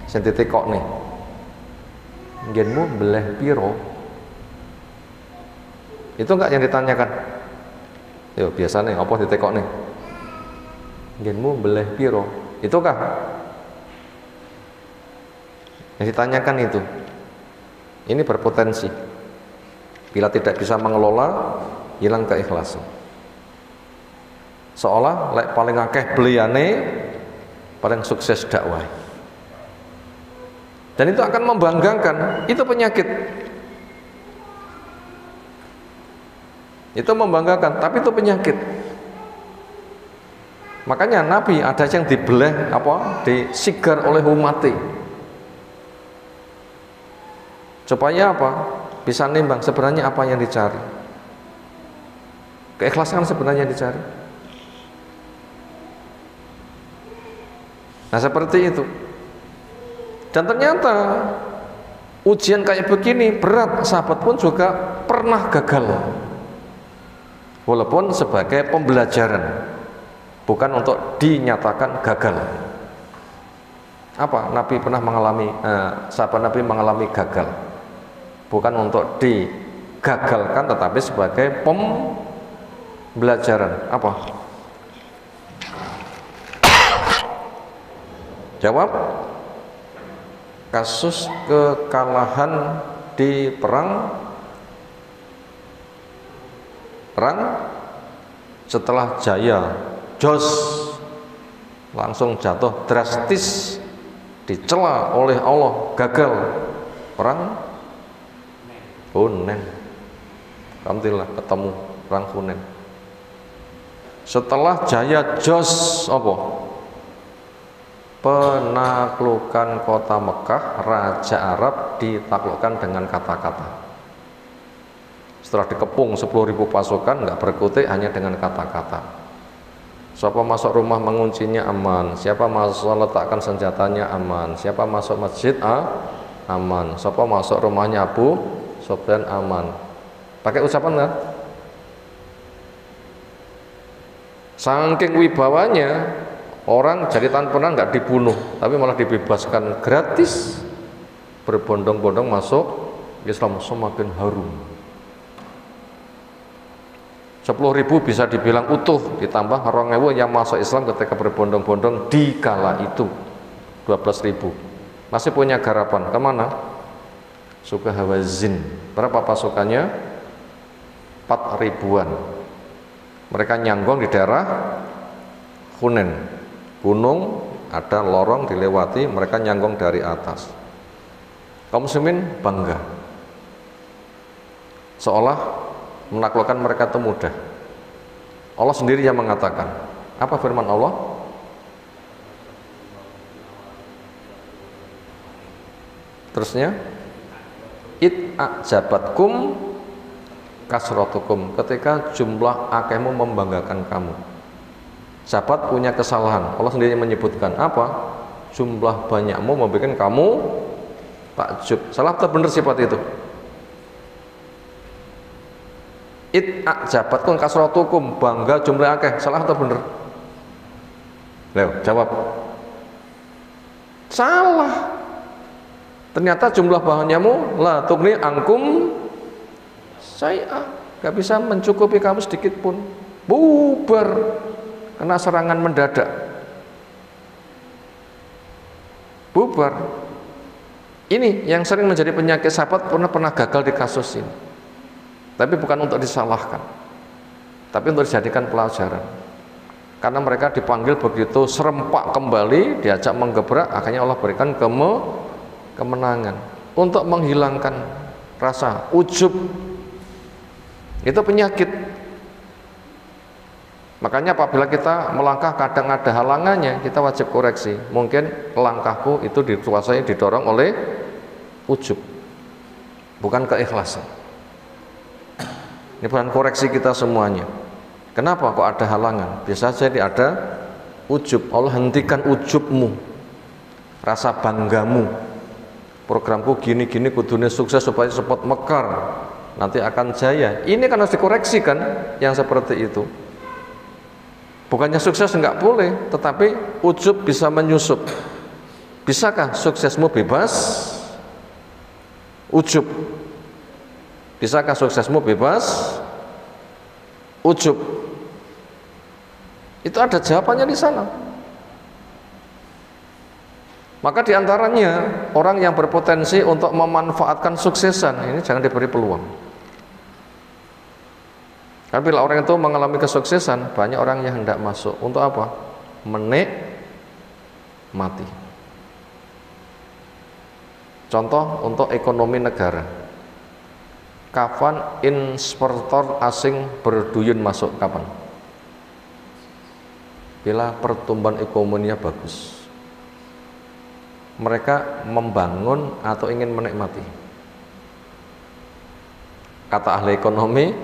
Sing ditekok nih, nggenmu beleh piro? Itu enggak yang ditanyakan. Yo biasa nih, apa ditekok nih? Nggenmu beleh piro? Itukah yang ditanyakan itu? Ini berpotensi. Bila tidak bisa mengelola, hilang keikhlasan. Seolah lek paling akeh beliane paling sukses dakwah. Dan itu akan membanggakan. Itu penyakit. Itu membanggakan, tapi itu penyakit. Makanya Nabi ada yang dibeleh disigar oleh umatnya. Supaya apa? bisa nimbang sebenarnya apa yang dicari. Keikhlasan sebenarnya dicari. Nah seperti itu. Dan ternyata ujian kayak begini berat, sahabat pun juga pernah gagal. Walaupun sebagai pembelajaran, bukan untuk dinyatakan gagal. Apa? Nabi pernah mengalami, sahabat Nabi mengalami gagal, bukan untuk digagalkan, tetapi sebagai pembelajaran. Apa? Jawab. Kasus kekalahan di perang setelah jaya, jos langsung jatuh drastis, dicela oleh Allah, gagal perang Hunain. Alhamdulillah ketemu perang Hunain. Setelah jaya jos apa? Penaklukan kota Mekah, Raja Arab ditaklukkan dengan kata-kata. Setelah dikepung 10.000 pasukan, nggak berkutik, hanya dengan kata-kata. Siapa masuk rumah menguncinya aman, siapa masuk letakkan senjatanya aman, siapa masuk masjid aman, siapa masuk rumahnya Abu Sufyan aman. Pakai ucapan kan? Saking wibawanya, orang jadi tahanan perang nggak dibunuh, tapi malah dibebaskan gratis, berbondong-bondong masuk Islam, semakin harum. 10.000 bisa dibilang utuh, ditambah 2.000 yang masuk Islam ketika berbondong-bondong di kala itu 12.000. Masih punya garapan kemana? Suka Hawazin. Berapa pasukannya? 4.000-an. Mereka nyanggong di daerah Hunain. Gunung, ada lorong dilewati, mereka nyanggong dari atas. Kaum muslimin bangga, seolah menaklukkan mereka itu mudah. Allah sendiri yang mengatakan, apa firman Allah? Terusnya, it ajabatkum kasratukum, ketika jumlah akehmu membanggakan kamu. Sahabat punya kesalahan, Allah sendiri menyebutkan apa? Jumlah banyakmu membuat kamu takjub. Salah atau benar sifat itu? It ajabatkum kasratukum, bangga jumlah akeh. Salah atau benar? Leo, jawab. Salah. Ternyata jumlah banyakmu la tughni angkum syai'a, gak bisa mencukupi kamu sedikit pun. Bubar. Kena serangan mendadak, bubar. Ini yang sering menjadi penyakit sahabat, pernah gagal di kasus ini. Tapi bukan untuk disalahkan, tapi untuk dijadikan pelajaran. Karena mereka dipanggil begitu serempak kembali, diajak menggebrak, akhirnya Allah berikan kemenangan untuk menghilangkan rasa ujub. Itu penyakit. Makanya apabila kita melangkah kadang ada halangannya, kita wajib koreksi. Mungkin langkahku itu dikuasai, didorong oleh ujub, bukan keikhlasan. Ini bukan koreksi kita semuanya. Kenapa kok ada halangan? Biasa saja ada ujub. Allah hentikan ujubmu, rasa banggamu. Programku gini-gini kudune sukses supaya cepat mekar, nanti akan jaya. Ini kan harus dikoreksikan yang seperti itu. Bukannya sukses enggak boleh, tetapi ujub bisa menyusup. Bisakah suksesmu bebas ujub? Bisakah suksesmu bebas ujub? Itu ada jawabannya di sana. Maka diantaranya orang yang berpotensi untuk memanfaatkan suksesan ini jangan diberi peluang. Tapi bila orang itu mengalami kesuksesan, banyak orang yang hendak masuk. Untuk apa? Menikmati. Contoh untuk ekonomi negara. Kapan investor asing berduyun masuk? Kapan? Bila pertumbuhan ekonominya bagus. Mereka membangun atau ingin menikmati? kata ahli ekonomi,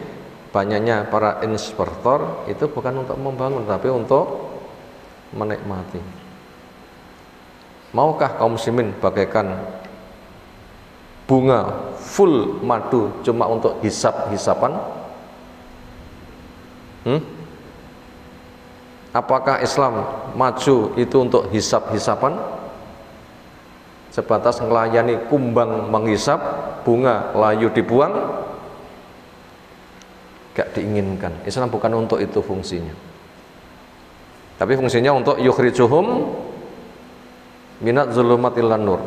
banyaknya para inspektor itu bukan untuk membangun tapi untuk menikmati. Maukah kaum muslimin bagaikan bunga full madu cuma untuk hisap-hisapan? Apakah Islam maju itu untuk hisap-hisapan? Sebatas melayani kumbang menghisap, bunga layu dibuang? Gak diinginkan. Islam bukan untuk itu fungsinya. Tapi fungsinya untuk yukhrijuhum minat zulumatil nur.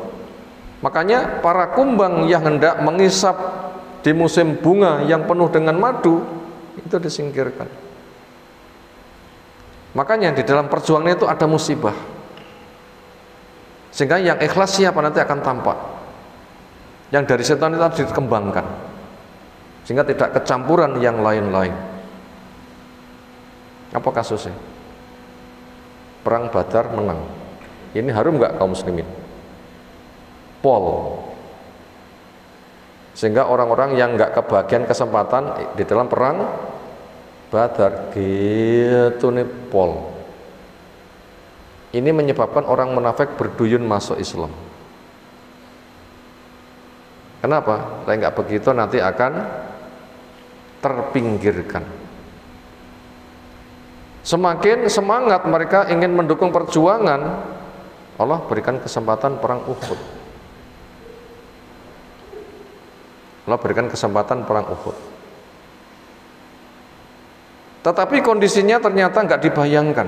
Makanya para kumbang yang hendak menghisap di musim bunga yang penuh dengan madu itu disingkirkan. Makanya di dalam perjuangan itu ada musibah, sehingga yang ikhlas siapa nanti akan tampak. Yang dari setan itu harus dikembangkan, sehingga tidak kecampuran yang lain-lain. Apa kasusnya? Perang Badar menang. Ini harum nggak kaum muslimin? Pol. Sehingga orang-orang yang nggak kebagian kesempatan di dalam perang Badar gitu nih pol. Ini menyebabkan orang munafik berduyun masuk Islam. Kenapa? Kalau nggak begitu nanti akan terpinggirkan. Semakin semangat mereka ingin mendukung perjuangan, Allah berikan kesempatan perang Uhud. Allah berikan kesempatan perang Uhud. Tetapi kondisinya ternyata nggak dibayangkan.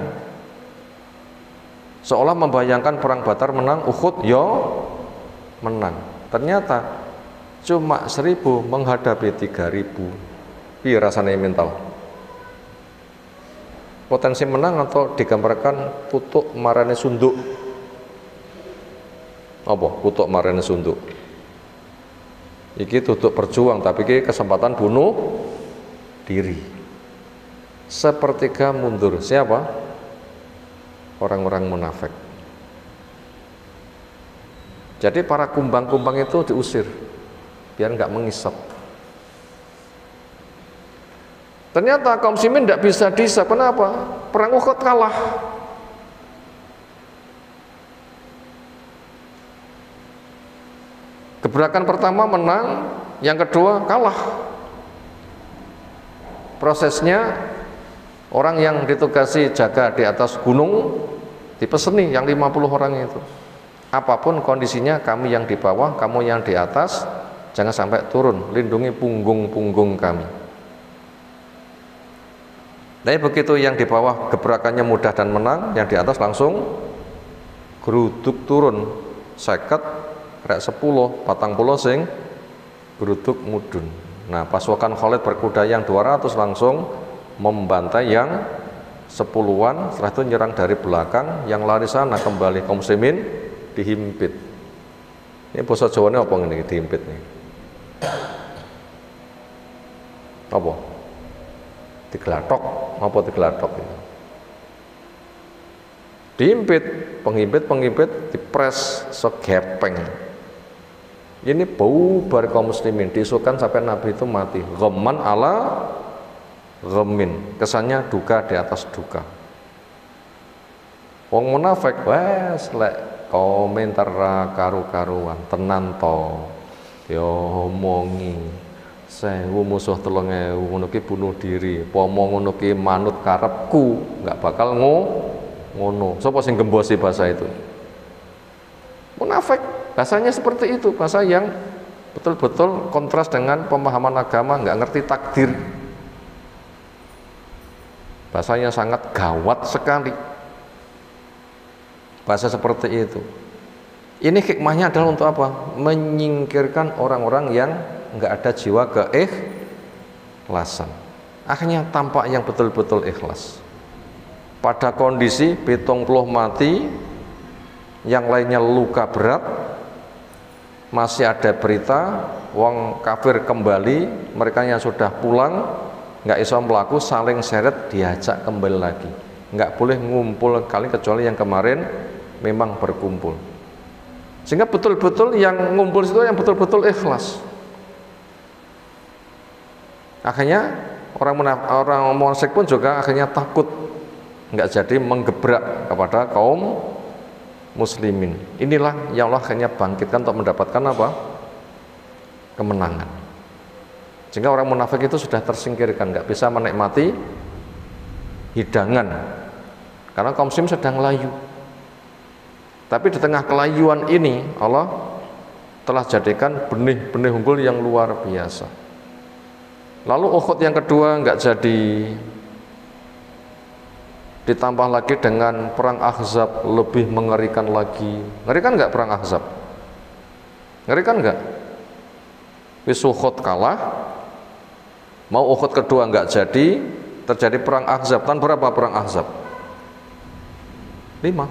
Seolah membayangkan perang Badar menang, Uhud menang. Ternyata cuma 1000 menghadapi 3000. Piye rasanya mental? Potensi menang atau digambarkan putuk marane sunduk? Apa putuk marane sunduk? Iki tutuk berjuang tapi iki kesempatan bunuh diri. Sepertiga mundur. Siapa? Orang-orang munafik. Jadi para kumbang-kumbang itu diusir biar nggak menghisap. Ternyata kaum muslimin tidak bisa dihisap. Kenapa? Perang Uhud kalah. Gebrakan pertama menang, yang kedua kalah. Prosesnya orang yang ditugasi jaga di atas gunung dipeseni yang 50 orang itu. Apapun kondisinya, kami yang di bawah, kamu yang di atas, jangan sampai turun, lindungi punggung-punggung kami. Tapi begitu yang di bawah gebrakannya mudah dan menang, yang di atas langsung geruduk turun, 50, rek 10, 40 sing geruduk mudun. Nah, pasukan Khalid berkuda yang 200 langsung membantai yang 10-an, setelah itu nyerang dari belakang, yang lari sana kembali kaum muslimin dihimpit. Ini bahasa Jawanya apa ini dihimpit nih? Apa? Digelatok, apa digelatok itu? Dihimpit, penghimpit dipres segepeng. Ini bubar kaum muslimin, diisukan sampai Nabi itu mati. Ghamman ala ghammin, kesannya duka di atas duka. Wong munafik wes lek komentar karu-karuan tenan to. Yo omongi 1000 musuh 3000 ngono ki bunuh diri. Pomo ngono ki manut karepku, enggak bakal ngono. Sapa sing gembosi bahasa itu? Munafik. Bahasanya seperti itu, bahasa yang betul-betul kontras dengan pemahaman agama, nggak ngerti takdir. Bahasanya sangat gawat sekali. Bahasa seperti itu. Ini hikmahnya adalah untuk apa? Menyingkirkan orang-orang yang nggak ada jiwa keikhlasan. Akhirnya tampak yang betul-betul ikhlas. Pada kondisi 70 mati, yang lainnya luka berat, masih ada berita wong kafir kembali, mereka yang sudah pulang nggak iso melaku, saling seret diajak kembali lagi, nggak boleh ngumpul kali kecuali yang kemarin memang berkumpul, sehingga betul-betul yang ngumpul itu yang betul-betul ikhlas. Akhirnya orang musyrik pun juga akhirnya takut, nggak jadi menggebrak kepada kaum muslimin. Inilah yang Allah akhirnya bangkitkan untuk mendapatkan apa? Kemenangan. Sehingga orang munafik itu sudah tersingkirkan, nggak bisa menikmati hidangan karena kaum muslim sedang layu. Tapi di tengah kelayuan ini Allah telah jadikan benih-benih unggul yang luar biasa. Lalu Uhud yang kedua nggak jadi, ditambah lagi dengan perang Ahzab lebih mengerikan lagi. Ngerikan nggak perang Ahzab? Ngerikan nggak? Wis Uhud kalah, mau Uhud kedua nggak jadi, terjadi perang Ahzab. Tahun berapa perang Ahzab? 5.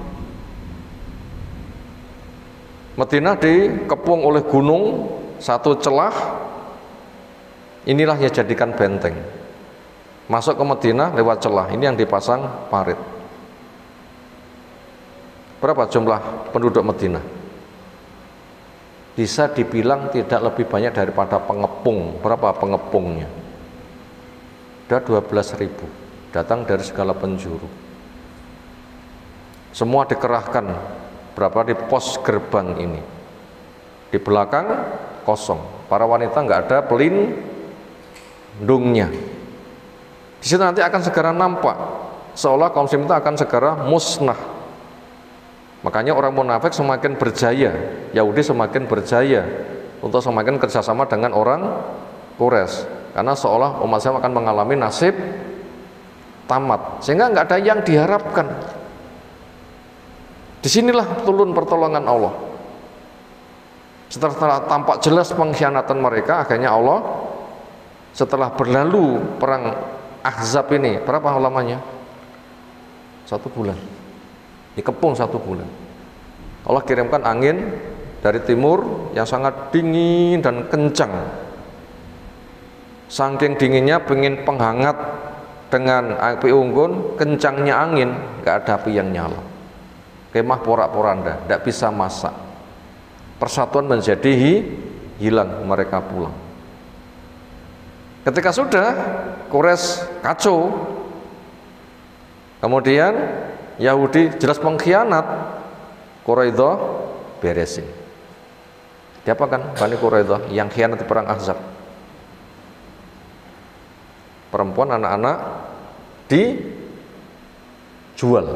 Madinah dikepung oleh gunung, satu celah, inilah yang jadikan benteng. Masuk ke Madinah lewat celah, ini yang dipasang parit. Berapa jumlah penduduk Madinah? Bisa dibilang tidak lebih banyak daripada pengepung. Berapa pengepungnya? Ada 12.000, datang dari segala penjuru. Semua dikerahkan, berapa di pos gerbang ini. Di belakang kosong, para wanita nggak ada pelindungnya. Di situ nanti akan segera nampak seolah kaum muslim itu akan segera musnah. Makanya orang munafik semakin berjaya, Yahudi semakin berjaya untuk semakin kerjasama dengan orang Quraisy, karena seolah umat Islam akan mengalami nasib tamat, sehingga nggak ada yang diharapkan. Disinilah turun pertolongan Allah. Setelah tampak jelas pengkhianatan mereka, akhirnya Allah setelah berlalu perang Ahzab ini, berapa lamanya? 1 bulan. Dikepung 1 bulan. Allah kirimkan angin dari timur yang sangat dingin dan kencang. Saking dinginnya pengen penghangat dengan api unggun, kencangnya angin, nggak ada api yang nyala. Kemah porak-poranda, tidak bisa masak. Persatuan menjadi hilang, mereka pulang. Ketika sudah Quraisy kacau, kemudian Yahudi jelas pengkhianat, Quraidah beresin. Diapakan Bani Quraidah yang khianat di perang Ahzab? Perempuan, anak-anak dijual.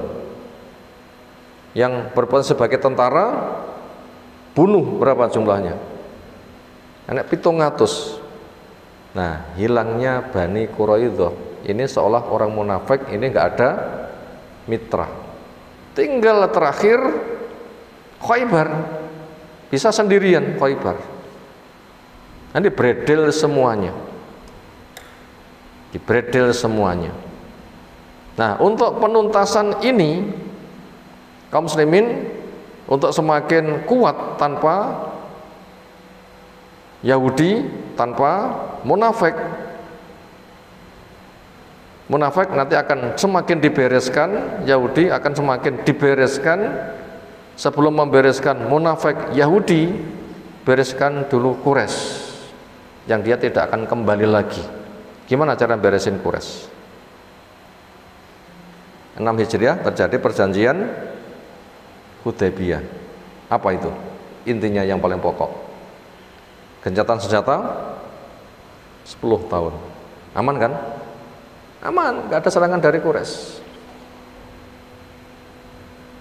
Yang berposisi sebagai tentara bunuh berapa jumlahnya? Anak 700. Nah, hilangnya Bani Quraidah ini seolah orang munafik ini nggak ada mitra. Tinggal terakhir Khaybar, bisa sendirian Khaybar. Nanti bredel semuanya, dibredel semuanya. Nah, untuk penuntasan ini kaum muslimin untuk semakin kuat tanpa Yahudi, tanpa munafik. Munafik nanti akan semakin dibereskan, Yahudi akan semakin dibereskan. Sebelum membereskan munafik Yahudi, bereskan dulu Quraisy, yang dia tidak akan kembali lagi. Gimana cara beresin Quraisy? 6 Hijriah terjadi perjanjian Hudaybiyah. Apa itu? Intinya yang paling pokok. Gencatan senjata 10 tahun. Aman kan? Aman, nggak ada serangan dari Quraisy.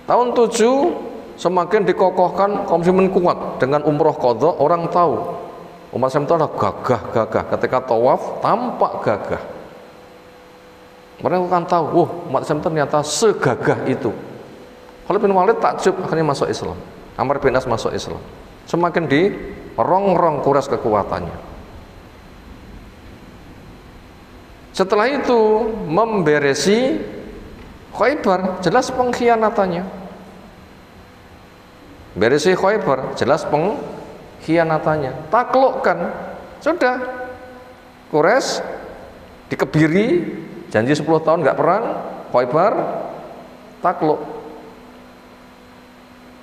Tahun 7 semakin dikokohkan, kaum muslimin kuat dengan umroh qadha. Orang tahu umat Islam itu adalah gagah-gagah. Ketika tawaf tampak gagah. Mereka kan tahu, umat Islam ternyata segagah itu. Khalid bin Walid takjub, akhirnya masuk Islam. Amr bin As masuk Islam. Semakin dirongrong Quraisy kekuatannya. Setelah itu memberesi Khaybar, jelas pengkhianatannya. Beresi Khaybar, jelas pengkhianatannya. Taklukkan, sudah. Quraisy dikebiri, janji 10 tahun nggak perang, Khaybar takluk.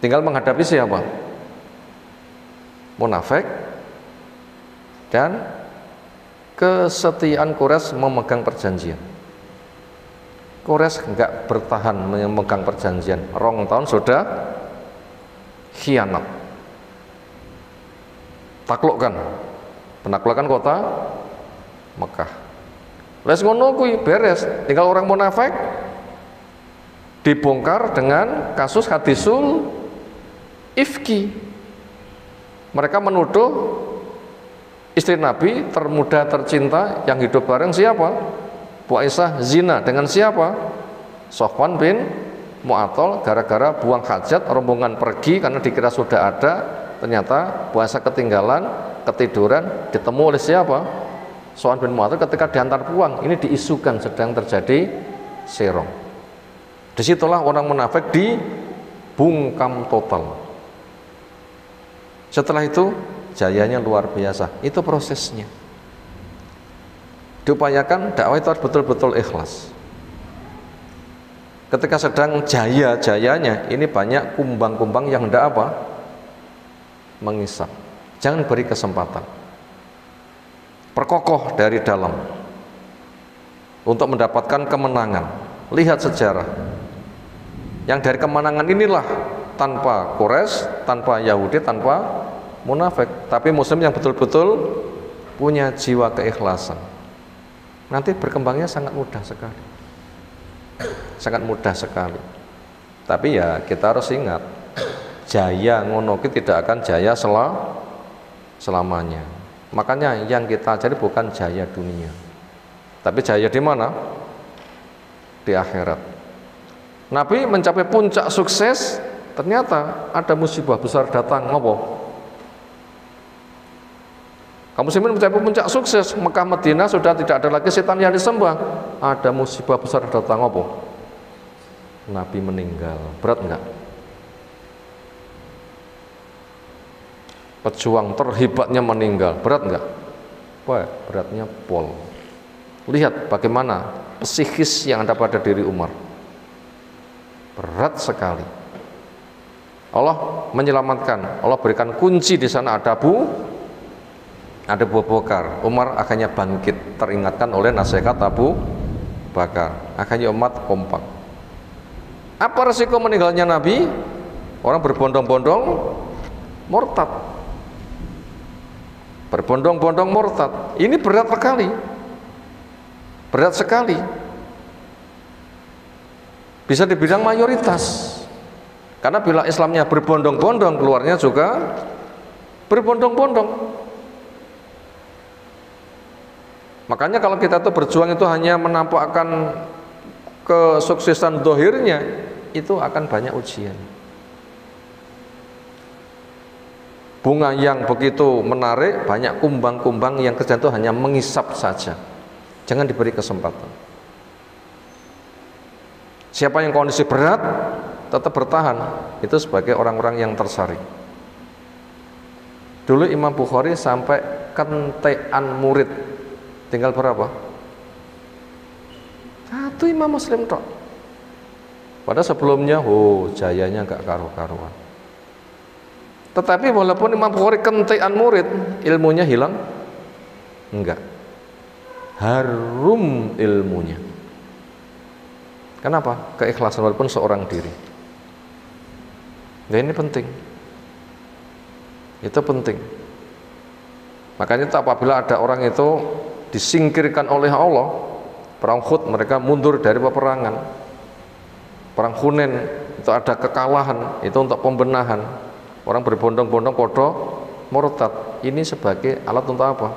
Tinggal menghadapi siapa? Munafik dan kesetiaan Quraisy memegang perjanjian. Quraisy enggak bertahan memegang perjanjian, 2 tahun sudah khianat. Taklukkan, penaklukan kota Mekah. Les ngono kuwi beres, tinggal orang munafik dibongkar dengan kasus hadisul ifki. Mereka menuduh istri Nabi termuda tercinta yang hidup bareng siapa? Bu Aisyah zina dengan siapa? Sofwan bin Mu'attal, gara-gara buang hajat, rombongan pergi karena dikira sudah ada, ternyata Bu Aisyah ketinggalan, ketiduran, ditemu oleh siapa? Sofwan bin Mu'attal. Ketika diantar pulang, ini diisukan sedang terjadi serong. Disitulah orang munafik dibungkam total. Setelah itu jayanya luar biasa. Itu prosesnya. Diupayakan dakwah itu harus betul-betul ikhlas. Ketika sedang jaya-jayanya, ini banyak kumbang-kumbang yang hendak apa? Mengisap. Jangan beri kesempatan. Perkokoh dari dalam untuk mendapatkan kemenangan. Lihat sejarah. Yang dari kemenangan inilah tanpa Quraisy, tanpa Yahudi, tanpa munafik, tapi muslim yang betul-betul punya jiwa keikhlasan, nanti berkembangnya sangat mudah sekali. Sangat mudah sekali. Tapi ya kita harus ingat, jaya ngono ki tidak akan jaya selamanya. Makanya yang kita cari bukan jaya dunia, tapi jaya di mana? Di akhirat. Nabi mencapai puncak sukses, ternyata ada musibah besar datang. Ngopo? Kaum muslimin mencapai puncak sukses, Mekah Madinah sudah tidak ada lagi setan yang disembah. Ada musibah besar datang. Ngopo? Nabi meninggal. Berat enggak? Pejuang terhebatnya meninggal. Berat enggak? Wah, beratnya pol. Lihat bagaimana psikis yang ada pada diri Umar. Berat sekali. Allah menyelamatkan. Allah berikan kunci di sana, ada Abu Bakar. Umar akhirnya bangkit, teringatkan oleh nasihat Abu Bakar. Akhirnya umat kompak. Apa resiko meninggalnya Nabi? Orang berbondong-bondong murtad. Berbondong-bondong murtad. Ini berat sekali. Berat sekali. Bisa dibilang mayoritas. Karena bila Islamnya berbondong-bondong, keluarnya juga berbondong-bondong. Makanya kalau kita tuh berjuang itu hanya menampakkan kesuksesan dohirnya, itu akan banyak ujian. Bunga yang begitu menarik, banyak kumbang-kumbang yang kerja itu hanya mengisap saja. Jangan diberi kesempatan. Siapa yang kondisi berat, tetap bertahan. Itu sebagai orang-orang yang tersaring. Dulu Imam Bukhari sampai kentean murid. Tinggal berapa? Satu Imam Muslim tok. Pada sebelumnya, jayanya gak karu-karuan. Tetapi walaupun Imam Bukhari kentean murid, ilmunya hilang? Enggak. Harum ilmunya. Kenapa? Keikhlasan walaupun seorang diri. Nah, ini penting. Itu penting. Makanya itu apabila ada orang itu disingkirkan oleh Allah, perang Uhud mereka mundur dari peperangan. Perang Hunain itu ada kekalahan, itu untuk pembenahan. Orang berbondong-bondong podo murtad. Ini sebagai alat untuk apa?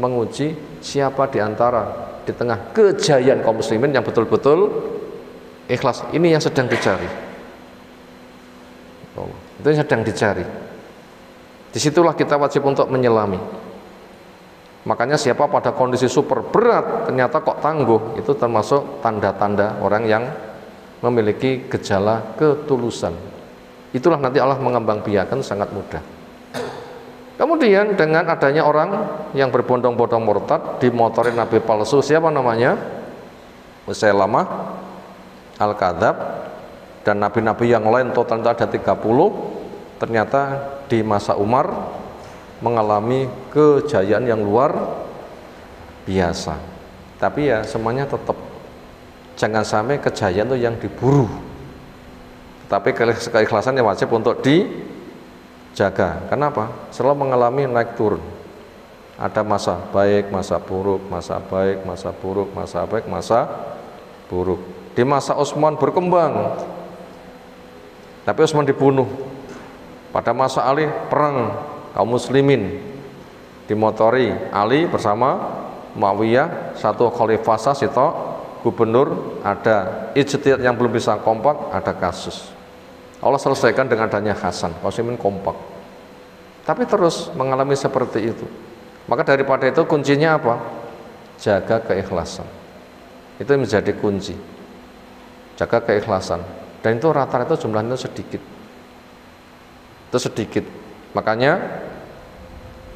Menguji siapa di antara di tengah kejayaan kaum muslimin yang betul-betul ikhlas. Ini yang sedang dicari. Itu yang sedang dicari. Disitulah kita wajib untuk menyelami. Makanya siapa pada kondisi super berat ternyata kok tangguh, itu termasuk tanda-tanda orang yang memiliki gejala ketulusan. Itulah nanti Allah mengembangbiakan sangat mudah. Kemudian dengan adanya orang yang berbondong-bondong murtad, dimotorin nabi palsu, siapa namanya? Musailamah Al-Kadzab, dan nabi-nabi yang lain total ada 30. Ternyata di masa Umar mengalami kejayaan yang luar biasa. Tapi ya semuanya tetap jangan sampai kejayaan itu yang diburu. Tapi keikhlasan yang wajib untuk dijaga. Kenapa? Selalu mengalami naik turun. Ada masa baik, masa buruk, masa baik, masa buruk, masa baik, masa buruk. Di masa Utsman berkembang, tapi Utsman dibunuh. Pada masa Ali perang kaum muslimin, dimotori Ali bersama Muawiyah, satu khalifah sitok gubernur, ada ijtihad yang belum bisa kompak, ada kasus. Allah selesaikan dengan adanya Hasan, kaum muslimin kompak. Tapi terus mengalami seperti itu. Maka daripada itu kuncinya apa? Jaga keikhlasan. Itu menjadi kunci. Jaga keikhlasan. Dan itu rata-rata jumlahnya sedikit. Itu sedikit. Makanya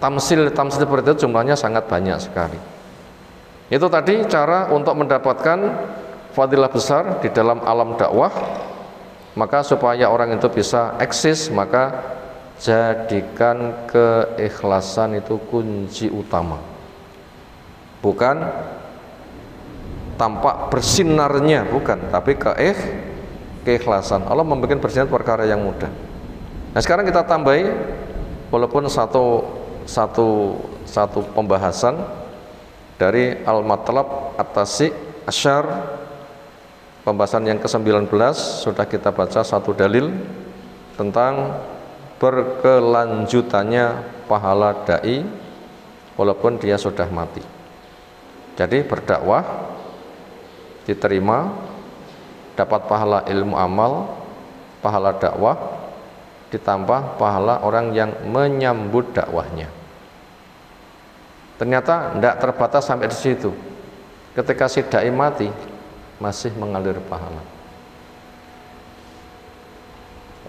tamsil seperti itu jumlahnya sangat banyak sekali. Itu tadi cara untuk mendapatkan fadilah besar di dalam alam dakwah. Maka supaya orang itu bisa eksis, maka jadikan keikhlasan itu kunci utama. Bukan tampak bersinarnya, bukan, tapi keikhlasan. Allah membuat bersinar perkara yang mudah. Nah sekarang kita tambahi, walaupun satu pembahasan dari Al-Matlab At-Tasi' Asyar, pembahasan yang ke-19 sudah kita baca satu dalil tentang berkelanjutannya pahala dai walaupun dia sudah mati. Jadi berdakwah diterima, dapat pahala ilmu amal, pahala dakwah, ditambah pahala orang yang menyambut dakwahnya. Ternyata tidak terbatas sampai di situ. Ketika si dai mati, masih mengalir pahala.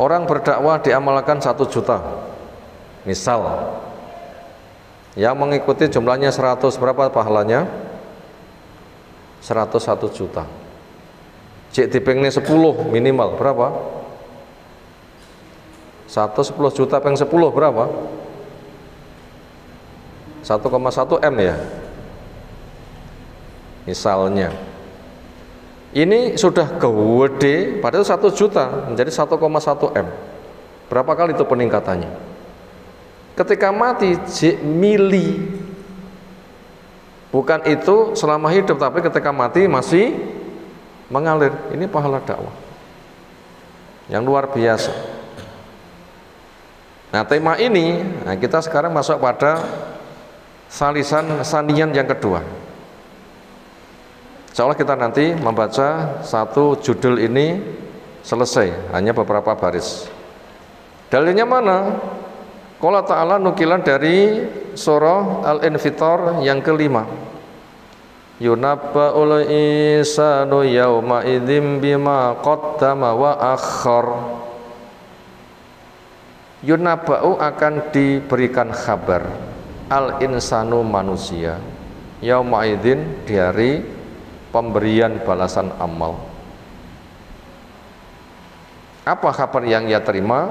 Orang berdakwah diamalkan 1 juta. Misal, yang mengikuti jumlahnya 100, berapa pahalanya? 101 juta. Cik dipengnya 10 minimal, berapa? 110 juta peng 10 berapa? 1,1 M ya. Misalnya. Ini sudah gede, padahal 1 juta menjadi 1,1 M. Berapa kali itu peningkatannya? Ketika mati mili. Bukan itu selama hidup, tapi ketika mati masih mengalir. Ini pahala dakwah yang luar biasa. Nah tema ini, kita sekarang masuk pada sanian yang kedua. Insya Allah kita nanti membaca satu judul ini selesai, hanya beberapa baris. Dalilnya mana? Qala ta'ala nukilan dari surah Al-Infitar yang kelima. Yunabba'ul insanu yawma idzim bima qaddama wa akhar. Yunabba'u akan diberikan kabar al-insanu manusia yauma idzin di hari pemberian balasan amal. Apa kabar yang ia terima?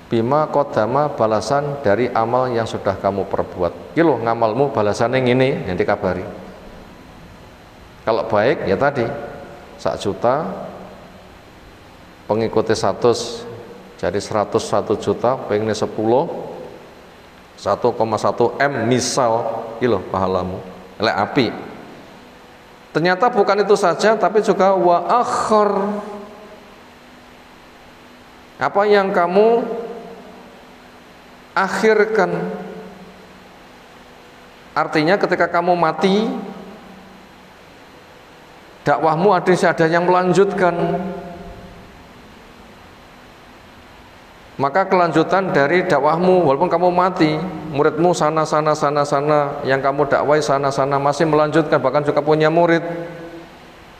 Bima qaddama, balasan dari amal yang sudah kamu perbuat. Iki lho ngamalmu balasan yang ini yang dikabari. Kalau baik ya tadi 1 juta, pengikuti 100 jadi 101 juta, pengen 10 1,1 M misal, kilo pahalamu lek api. Ternyata bukan itu saja, tapi juga wa akhir. Apa yang kamu akhirkan, artinya ketika kamu mati, dakwahmu ada yang melanjutkan. Maka kelanjutan dari dakwahmu, walaupun kamu mati, muridmu sana, yang kamu dakwai sana, masih melanjutkan, bahkan juga punya murid,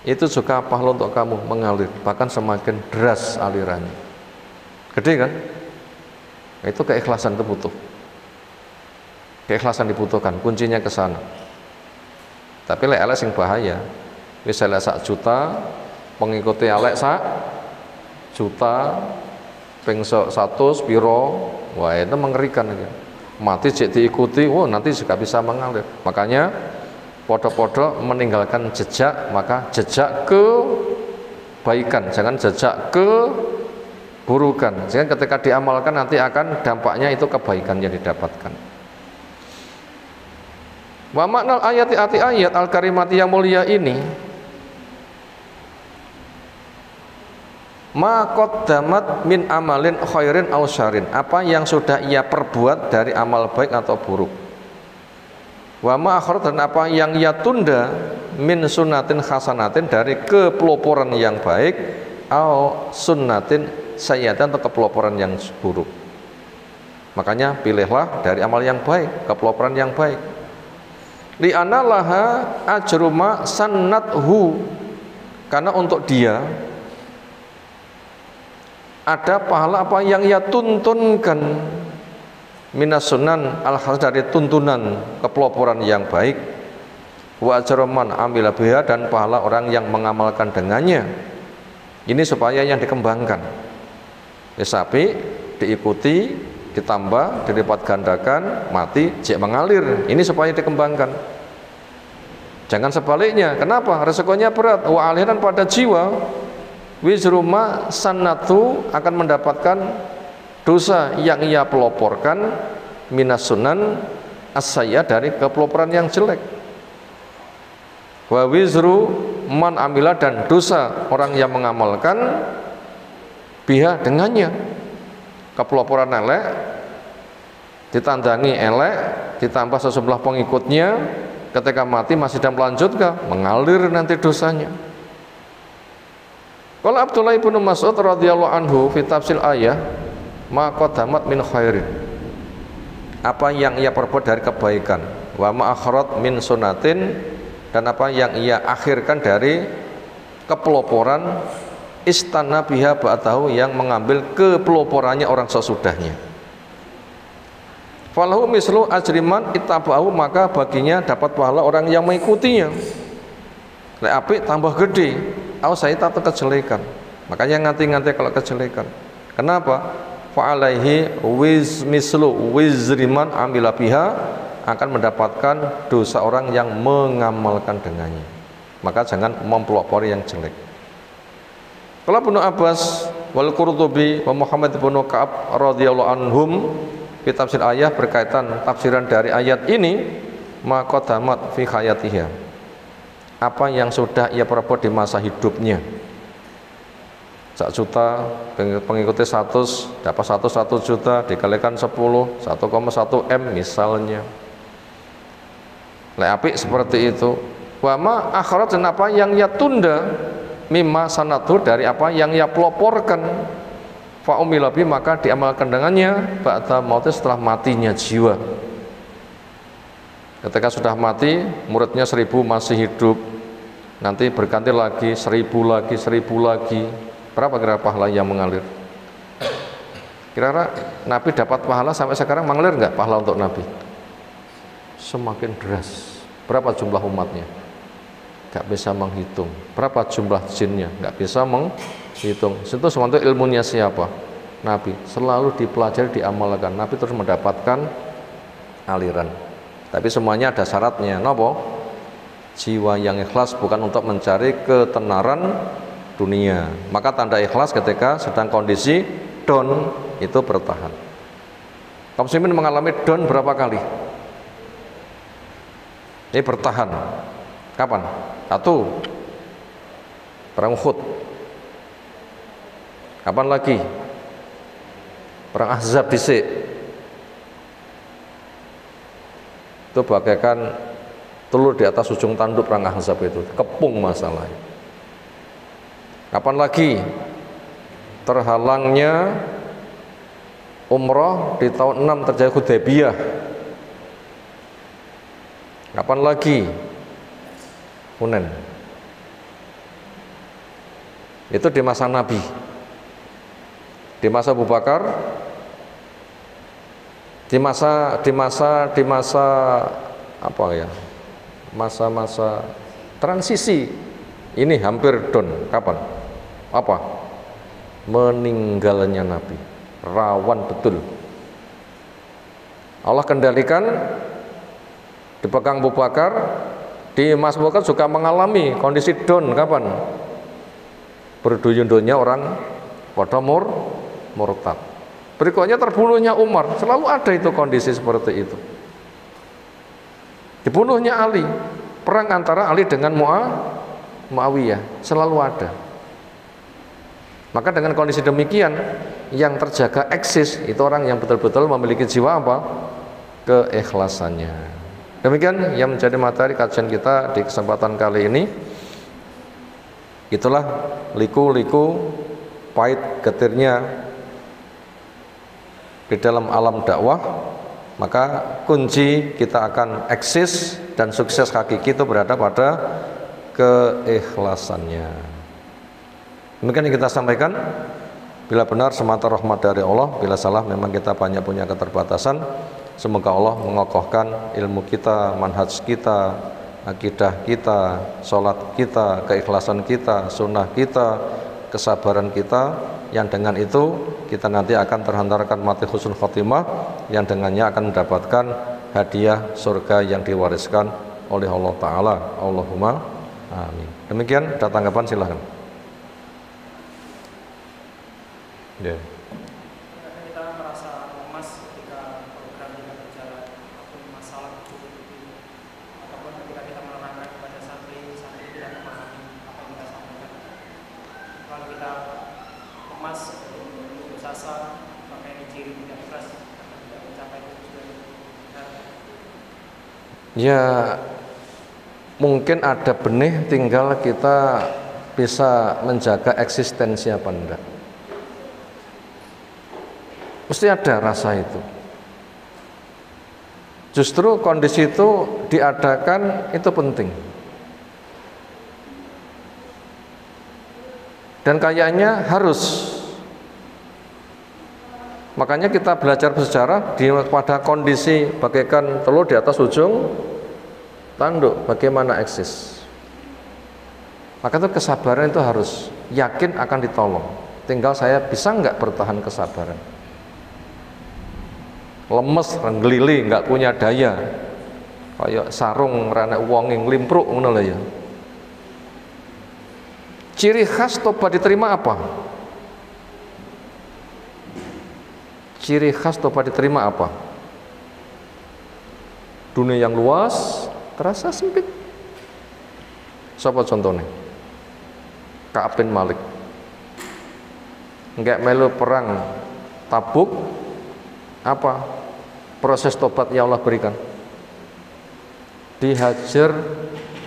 itu juga pahala untuk kamu mengalir, bahkan semakin deras alirannya. Gede kan? Itu keikhlasan itu butuh. Keikhlasan dibutuhkan, kuncinya ke sana. Tapi lek elek sing bahaya. Wis elek 1 juta, pengikuti elek 1 juta, peng 100 piro, wah itu mengerikan gitu. Mati jek diikuti, oh nanti juga bisa mengalir. Makanya podo-podo meninggalkan jejak, maka jejak kebaikan, jangan jejak keburukan. Sehingga ketika diamalkan nanti akan dampaknya itu kebaikan yang didapatkan. Wa makna ayat al-karimati yang mulia ini, ma qaddamat min amalin khairin aw syarrin, apa yang sudah ia perbuat dari amal baik atau buruk. Wa ma akharat, dan apa yang ia tunda min sunnatin hasanatin, dari kepeloporan yang baik, aw sunnatin sayyi'atin, atau kepeloporan yang buruk. Makanya pilihlah dari amal yang baik, kepeloporan yang baik. Li anna laha ajruma sannathu, karena untuk dia ada pahala apa yang ia tuntunkan, minas sunan al-hasan, dari tuntunan kepeloporan yang baik, wa ajraman amila biha, dan pahala orang yang mengamalkan dengannya. Ini supaya yang dikembangkan. Sapi diikuti, ditambah, dilipat gandakan, mati jek mengalir. Ini supaya dikembangkan. Jangan sebaliknya. Kenapa? Resikonya berat. Wa alihan pada jiwa, wizruma sannatu, akan mendapatkan dosa yang ia peloporkan, minas sunan as-sayya, dari kepeloporan yang jelek. Wa wizru man amila, dan dosa orang yang mengamalkan biha, dengannya. Kepeloporan elek ditandangi elek, ditambah sejumlah pengikutnya, ketika mati masih dan melanjutkan, mengalir nanti dosanya. Kalau Abdullah ibnu Mas'ud radhiyallahu anhu fi tafsir ayat, ma qaddamat min khairin, apa yang ia perbuat dari kebaikan, wa ma akharat min sunatin, dan apa yang ia akhirkan dari kepeloporan, istana biha ba'dahu, yang mengambil kepeloporannya orang sesudahnya. Falahu mislu ajriman ittaba'ahu, maka baginya dapat pahala orang yang mengikutinya. Lek apik tambah gede, saya tahu kejelekan. Makanya nganti-nganti kalau kejelekan. Kenapa? Fa'alaihi mislu wizriman amila biha, akan mendapatkan dosa orang yang mengamalkan dengannya. Maka jangan mempelopori yang jelek. Kalau Ibnu Abbas wal Qurtubi wa Muhammad ibnu Ka'ab radhiyallahu anhum fi tafsir ayat, berkaitan tafsiran dari ayat ini, ma qaddamat fi hayatiha, apa yang sudah ia perbuat di masa hidupnya. 1 juta pengikutnya 100, dapat 1 juta dikalikan 10, 1,1 M misalnya. Lek apik seperti itu. Wa ma akharat, dan apa yang ia tunda, mimma sanatu, dari apa yang ia peloporkan, fa umila bi, maka diamalkan dengannya, ba'da mauti, setelah matinya jiwa. Ketika sudah mati, muridnya 1000 masih hidup, nanti berganti lagi 1000 lagi, 1000 lagi. Berapa kira pahala yang mengalir? Kira-kira Nabi dapat pahala sampai sekarang, mengalir enggak pahala untuk Nabi? Semakin deras. Berapa jumlah umatnya? Enggak bisa menghitung. Berapa jumlah jinnya? Enggak bisa menghitung. Itu semuanya ilmunya siapa? Nabi. Selalu dipelajari, diamalkan. Nabi terus mendapatkan aliran. Tapi semuanya ada syaratnya. Napa? Jiwa yang ikhlas, bukan untuk mencari ketenaran dunia. Maka tanda ikhlas ketika sedang kondisi down itu bertahan. Kaum muslimin mengalami down berapa kali? Ini bertahan. Kapan? 1, perang Uhud. Kapan lagi? Perang Ahzab dhisik. Itu bagaikan telur di atas ujung tanduk perang Ahzab itu, kepung masalahnya. Kapan lagi? Terhalangnya umroh di tahun 6 terjadi Hudaybiyah. Kapan lagi? Hunain. Itu di masa Nabi. Di masa Abu Bakar, di masa apa ya? Masa-masa transisi ini hampir down. Kapan? Apa? Meninggalnya Nabi. Rawan betul. Allah kendalikan, dipegang Abu Bakar. Di Mas Abu Bakar juga mengalami kondisi down kapan? Berduyun-duyunnya orang pada murtad. Berikutnya terbunuhnya Umar, selalu ada itu kondisi seperti itu. Dibunuhnya Ali, perang antara Ali dengan Muawiyah, selalu ada. Maka dengan kondisi demikian, yang terjaga eksis itu orang yang betul-betul memiliki jiwa apa? Keikhlasannya. Demikian yang menjadi materi kajian kita di kesempatan kali ini. Itulah liku-liku pahit getirnya di dalam alam dakwah. Maka kunci kita akan eksis dan sukses hakiki itu berada pada keikhlasannya. Demikian yang kita sampaikan. Bila benar semata rahmat dari Allah, bila salah memang kita banyak punya keterbatasan. Semoga Allah mengokohkan ilmu kita, manhaj kita, akidah kita, sholat kita, keikhlasan kita, sunnah kita, kesabaran kita, yang dengan itu kita nanti akan terhantarkan mati husnul khotimah, yang dengannya akan mendapatkan hadiah surga yang diwariskan oleh Allah Ta'ala. Allahumma amin. Demikian, ada tanggapan silahkan. Yeah. Kita merasa lemas ketika program tidak berjalan, ataupun masalah ataupun ketika kita menerangkan kepada santri tidak memahami apa yang kita sampaikan. Kalau kita lemas, putus asa, maka ini ciri tidak ikhlas, tidak mencapai tujuan. Ya, mungkin ada benih, tinggal kita bisa menjaga eksistensi apa enggak. Mesti ada rasa itu. Justru kondisi itu diadakan itu penting. Dan kayaknya harus. Makanya kita belajar bersejarah pada kondisi bagaikan telur di atas ujung tanduk, bagaimana eksis. Maka itu kesabaran itu harus yakin akan ditolong. Tinggal saya bisa nggak bertahan kesabaran. Lemes, renglili, nggak punya daya, kayak sarung rana wonge nglimpruk ngono lho ya. Ciri khas tobat diterima apa? Ciri khas tobat diterima apa? Dunia yang luas terasa sempit. Siapa contohnya? Ka'ab bin Malik. Enggak melu perang Tabuk, apa proses tobat yang Allah berikan? Dihajar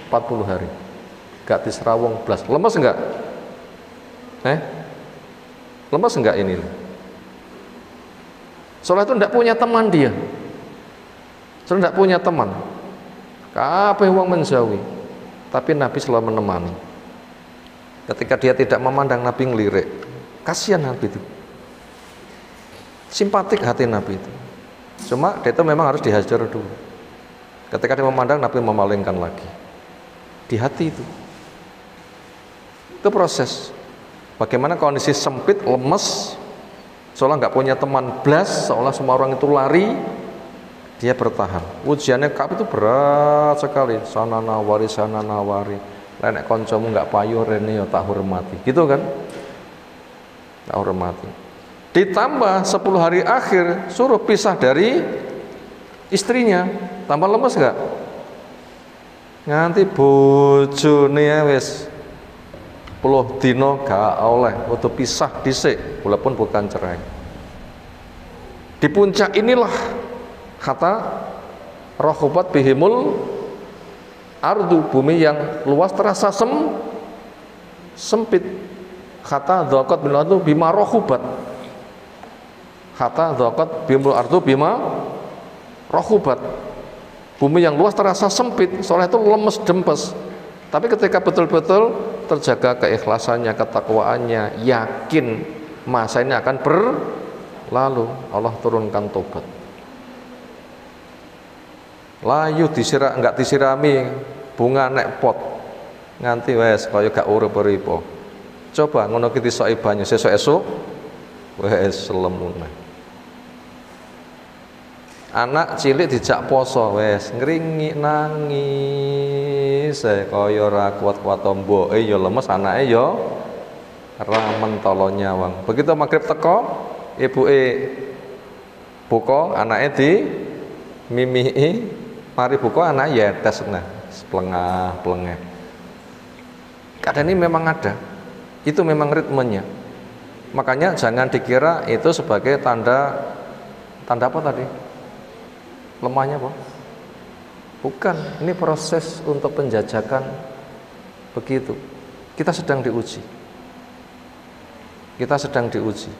40 hari, gak diserawong belas. Lemes enggak? Lemes enggak ini? Soalnya itu enggak punya teman dia. Soalnya enggak punya teman. Kabeh wong menjauhi, tapi Nabi selalu menemani. Ketika dia tidak memandang, Nabi ngelirik. Kasihan Nabi itu. Simpatik hati Nabi itu. Cuma dia itu memang harus dihajar dulu. Ketika dia memandang, Nabi memalingkan lagi. Di hati itu. Itu proses. Bagaimana kondisi sempit, lemes, seolah nggak punya teman blas, seolah semua orang itu lari, dia bertahan. Ujiannya Ka'ab itu berat sekali. Sana nawari. Nenek koncomu nggak payu rene ya tak hormati. Gitu kan? Tak hormati. Ditambah 10 hari akhir suruh pisah dari istrinya, tambah lemes enggak? Nganti bojone wis 10 dino gak oleh untuk pisah dhisik walaupun bukan cerai. Di puncak inilah kata rahubat bihimul ardu, bumi yang luas terasa sempit. Kata dzaqat bil ardu bima rahubat. Kata dzaqat bimul ardu bima rahubat. Bumi yang luas terasa sempit, soalnya itu lemes dempes. Tapi ketika betul-betul terjaga keikhlasannya, ketakwaannya, yakin masa ini akan berlalu, Allah turunkan tobat. Layu enggak disirami bunga nek pot nganti wes kaya gak urip-uripo. Coba ngono ki disoki banyu sesuk-esuk wes selemune. Anak cilik dijak poso wes ngringi nangis kaya ora kuat-kuat mboke ya lemes, anake ya ramen tolo nyawang. Begitu maghrib teko, ibuke buka, anake di mimihi, mari buka anake yetes nah, plengah-plengeh. Keadaan ini memang ada. Itu memang ritmenya. Makanya jangan dikira itu sebagai tanda apa tadi? Lemahnya apa? Bukan, ini proses untuk penjajakan begitu. Kita sedang diuji. Kita sedang diuji.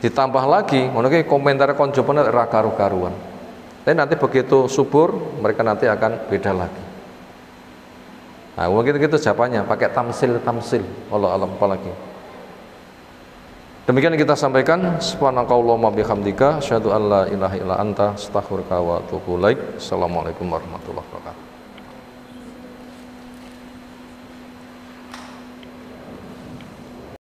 Ditambah lagi, menurut komentar konjopan ra karu-karuan. Tapi nanti begitu subur, mereka nanti akan beda lagi. Nah, mungkin gitu jawabannya, pakai tamsil. Allah alam apalagi. Demikian kita sampaikan. Subhanakallahumma bihamdika asyhadu an la ilaha illa anta astaghfiruka wa atubu ilaik. Assalamualaikum warahmatullahi wabarakatuh.